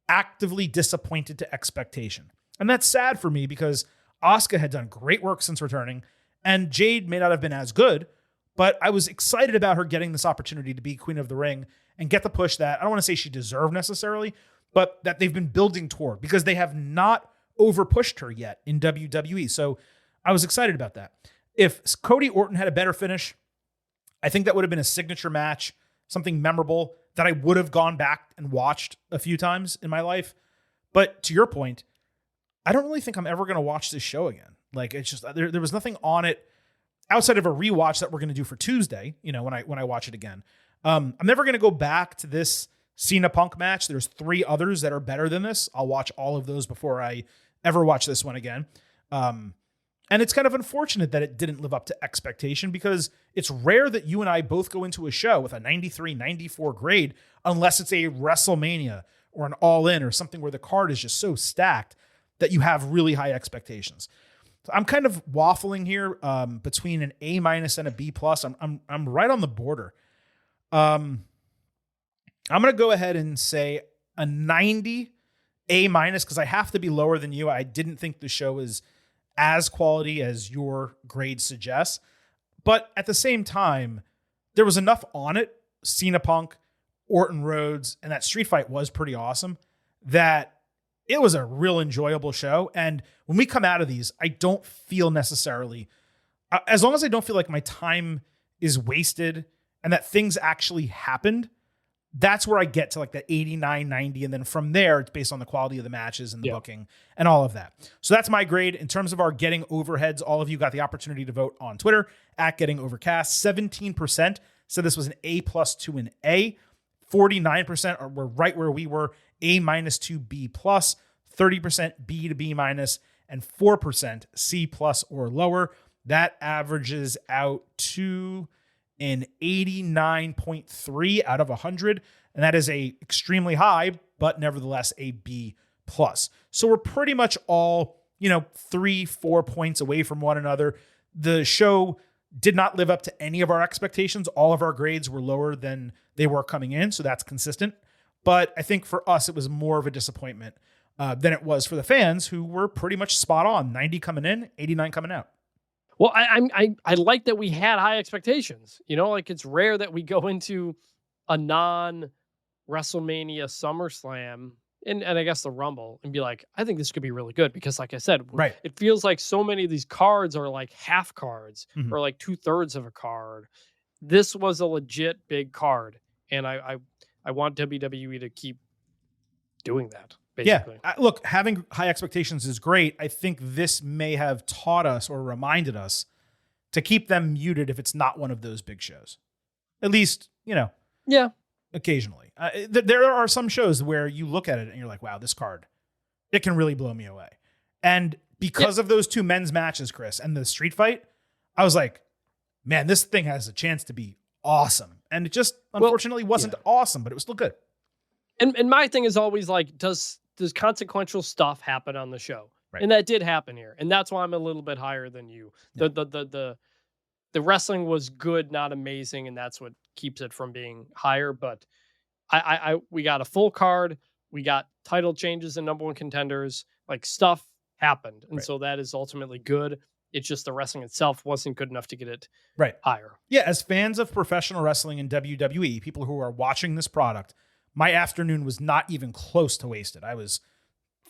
actively disappointed to expectation. And that's sad for me because Asuka had done great work since returning, and Jade may not have been as good, but I was excited about her getting this opportunity to be Queen of the Ring and get the push that I don't want to say she deserved necessarily, but that they've been building toward, because they have not overpushed her yet in WWE. So I was excited about that. If Cody Orton had a better finish, I think that would have been a signature match, something memorable that I would have gone back and watched a few times in my life. But to your point, I don't really think I'm ever going to watch this show again. Like, it's just, there was nothing on it outside of a rewatch that we're going to do for Tuesday, you know, when I watch it again. I'm never going to go back to this Cena Punk match. There's 3 others that are better than this. I'll watch all of those before I ever watch this one again. And it's kind of unfortunate that it didn't live up to expectation, because it's rare that you and I both go into a show with a 93, 94 grade, unless it's a WrestleMania or an All In or something where the card is just so stacked that you have really high expectations. So I'm kind of waffling here between an A- and a B+. I'm right on the border. I'm going to go ahead and say a 90 A-, because I have to be lower than you. I didn't think the show is as quality as your grade suggests. But at the same time, there was enough on it, Cena Punk, Orton Rhodes, and that street fight was pretty awesome, that it was a real enjoyable show. And when we come out of these, I don't feel necessarily, as long as I don't feel like my time is wasted and that things actually happened, that's where I get to like the 89, 90. And then from there, it's based on the quality of the matches and the booking and all of that. So that's my grade. In terms of our Getting Overheads, all of you got the opportunity to vote on Twitter at Getting Overcast. 17% said this was an A+ to an A. 49% were right where we were, A- to B+. 30% B to B-, and 4% C+ or lower. That averages out to an 89.3 out of 100, and that is a extremely high, but nevertheless a B+. So we're pretty much all, 3-4 points away from one another. The show did not live up to any of our expectations. All of our grades were lower than they were coming in, so that's consistent. But I think for us, it was more of a disappointment than it was for the fans, who were pretty much spot on. 90 coming in, 89 coming out. Well, I like that we had high expectations. It's rare that we go into a non-WrestleMania SummerSlam and I guess the Rumble and be like, I think this could be really good, because like I said, right, it feels like so many of these cards are like half cards or like 2/3 of a card. This was a legit big card, and I want WWE to keep doing that. Basically. Yeah, look, having high expectations is great. I think this may have taught us or reminded us to keep them muted if it's not one of those big shows. At least, occasionally. There are some shows where you look at it and you're like, wow, this card, it can really blow me away. And because of those two men's matches, Chris, and the street fight, I was like, man, this thing has a chance to be awesome. And it just, unfortunately, wasn't awesome, but it was still good. And my thing is always like, does consequential stuff happen on the show? Right. And that did happen here. And that's why I'm a little bit higher than you. Yeah. The wrestling was good, not amazing, and that's what keeps it from being higher. But we got a full card. We got title changes and number one contenders. Like, stuff happened. And so that is ultimately good. It's just the wrestling itself wasn't good enough to get it higher. Yeah, as fans of professional wrestling and WWE, people who are watching this product, my afternoon was not even close to wasted. I was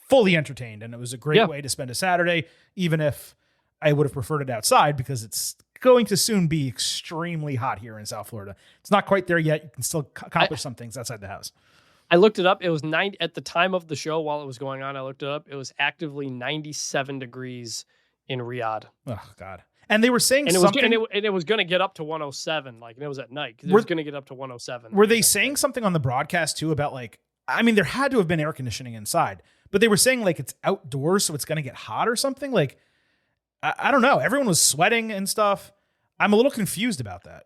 fully entertained, and it was a great way to spend a Saturday, even if I would have preferred it outside, because it's going to soon be extremely hot here in South Florida. It's not quite there yet. You can still accomplish some things outside the house. I looked it up. It was at the time of the show, while it was going on, I looked it up. It was actively 97 degrees in Riyadh. Oh, God. And they were saying and something. It was going to get up to 107. Like, and it was at night. It was going to get up to 107. Were they saying something on the broadcast too about, like, I mean, there had to have been air conditioning inside, but they were saying like it's outdoors, so it's going to get hot or something? Like, I don't know. Everyone was sweating and stuff. I'm a little confused about that.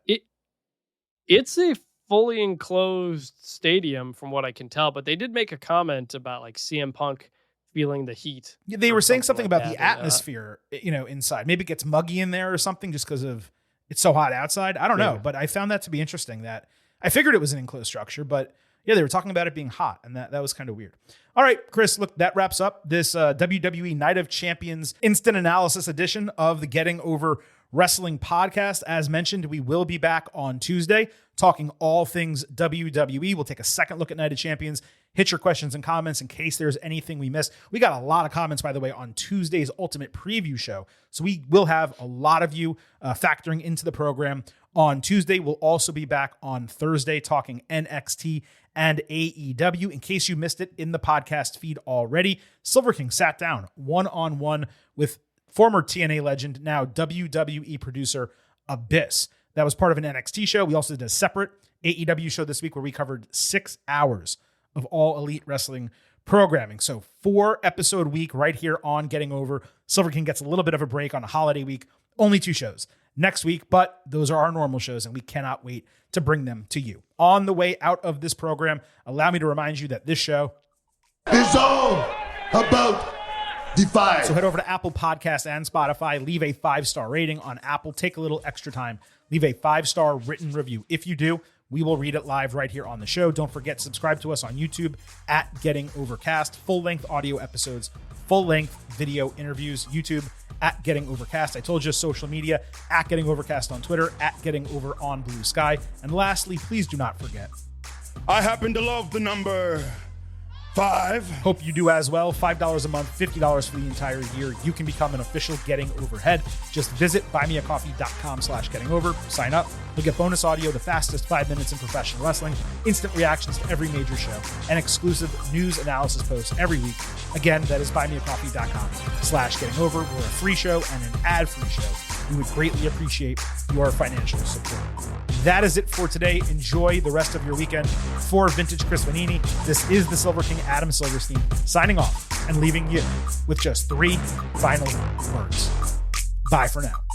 It's a fully enclosed stadium from what I can tell, but they did make a comment about like CM Punk feeling the heat. Yeah, they were saying something like about the atmosphere, inside. Maybe it gets muggy in there or something just because of it's so hot outside. I don't know, but I found that to be interesting. That I figured it was an enclosed structure, but yeah, they were talking about it being hot, and that was kind of weird. All right, Chris, look, that wraps up this WWE Night of Champions instant analysis edition of the Getting Over Wrestling podcast. As mentioned, we will be back on Tuesday talking all things WWE. We'll take a second look at Night of Champions. Hit your questions and comments in case there's anything we missed. We got a lot of comments, by the way, on Tuesday's Ultimate Preview show. So we will have a lot of you factoring into the program on Tuesday. We'll also be back on Thursday talking NXT and AEW. In case you missed it in the podcast feed already, Silver King sat down one-on-one with former TNA legend, now WWE producer Abyss. That was part of an NXT show. We also did a separate AEW show this week where we covered 6 hours of all Elite Wrestling programming. So 4-episode week right here on Getting Over. Silver King gets a little bit of a break on a holiday week. Only 2 shows next week, but those are our normal shows, and we cannot wait to bring them to you. On the way out of this program, allow me to remind you that this show is all about Defy. So head over to Apple Podcasts and Spotify. Leave a 5-star rating on Apple. Take a little extra time. Leave a 5-star written review. If you do, we will read it live right here on the show. Don't forget, subscribe to us on YouTube at Getting Overcast. Full-length audio episodes, full-length video interviews, YouTube at Getting Overcast. I told you, social media at Getting Overcast on Twitter, at Getting Over on Blue Sky. And lastly, please do not forget, I happen to love the number 5. hope you do as well. $5 a month, $50 for the entire year. You can become an official Getting Overhead. Just visit buymeacoffee.com/gettingover. Sign up. You'll get bonus audio, the fastest 5 minutes in professional wrestling, instant reactions to every major show, and exclusive news analysis posts every week. Again, that is buymeacoffee.com/gettingover. We're a free show and an ad-free show. We would greatly appreciate your financial support. That is it for today. Enjoy the rest of your weekend. For Vintage Chris Vanini, this is the Silver King Adam Silverstein signing off and leaving you with just 3 final words. Bye for now.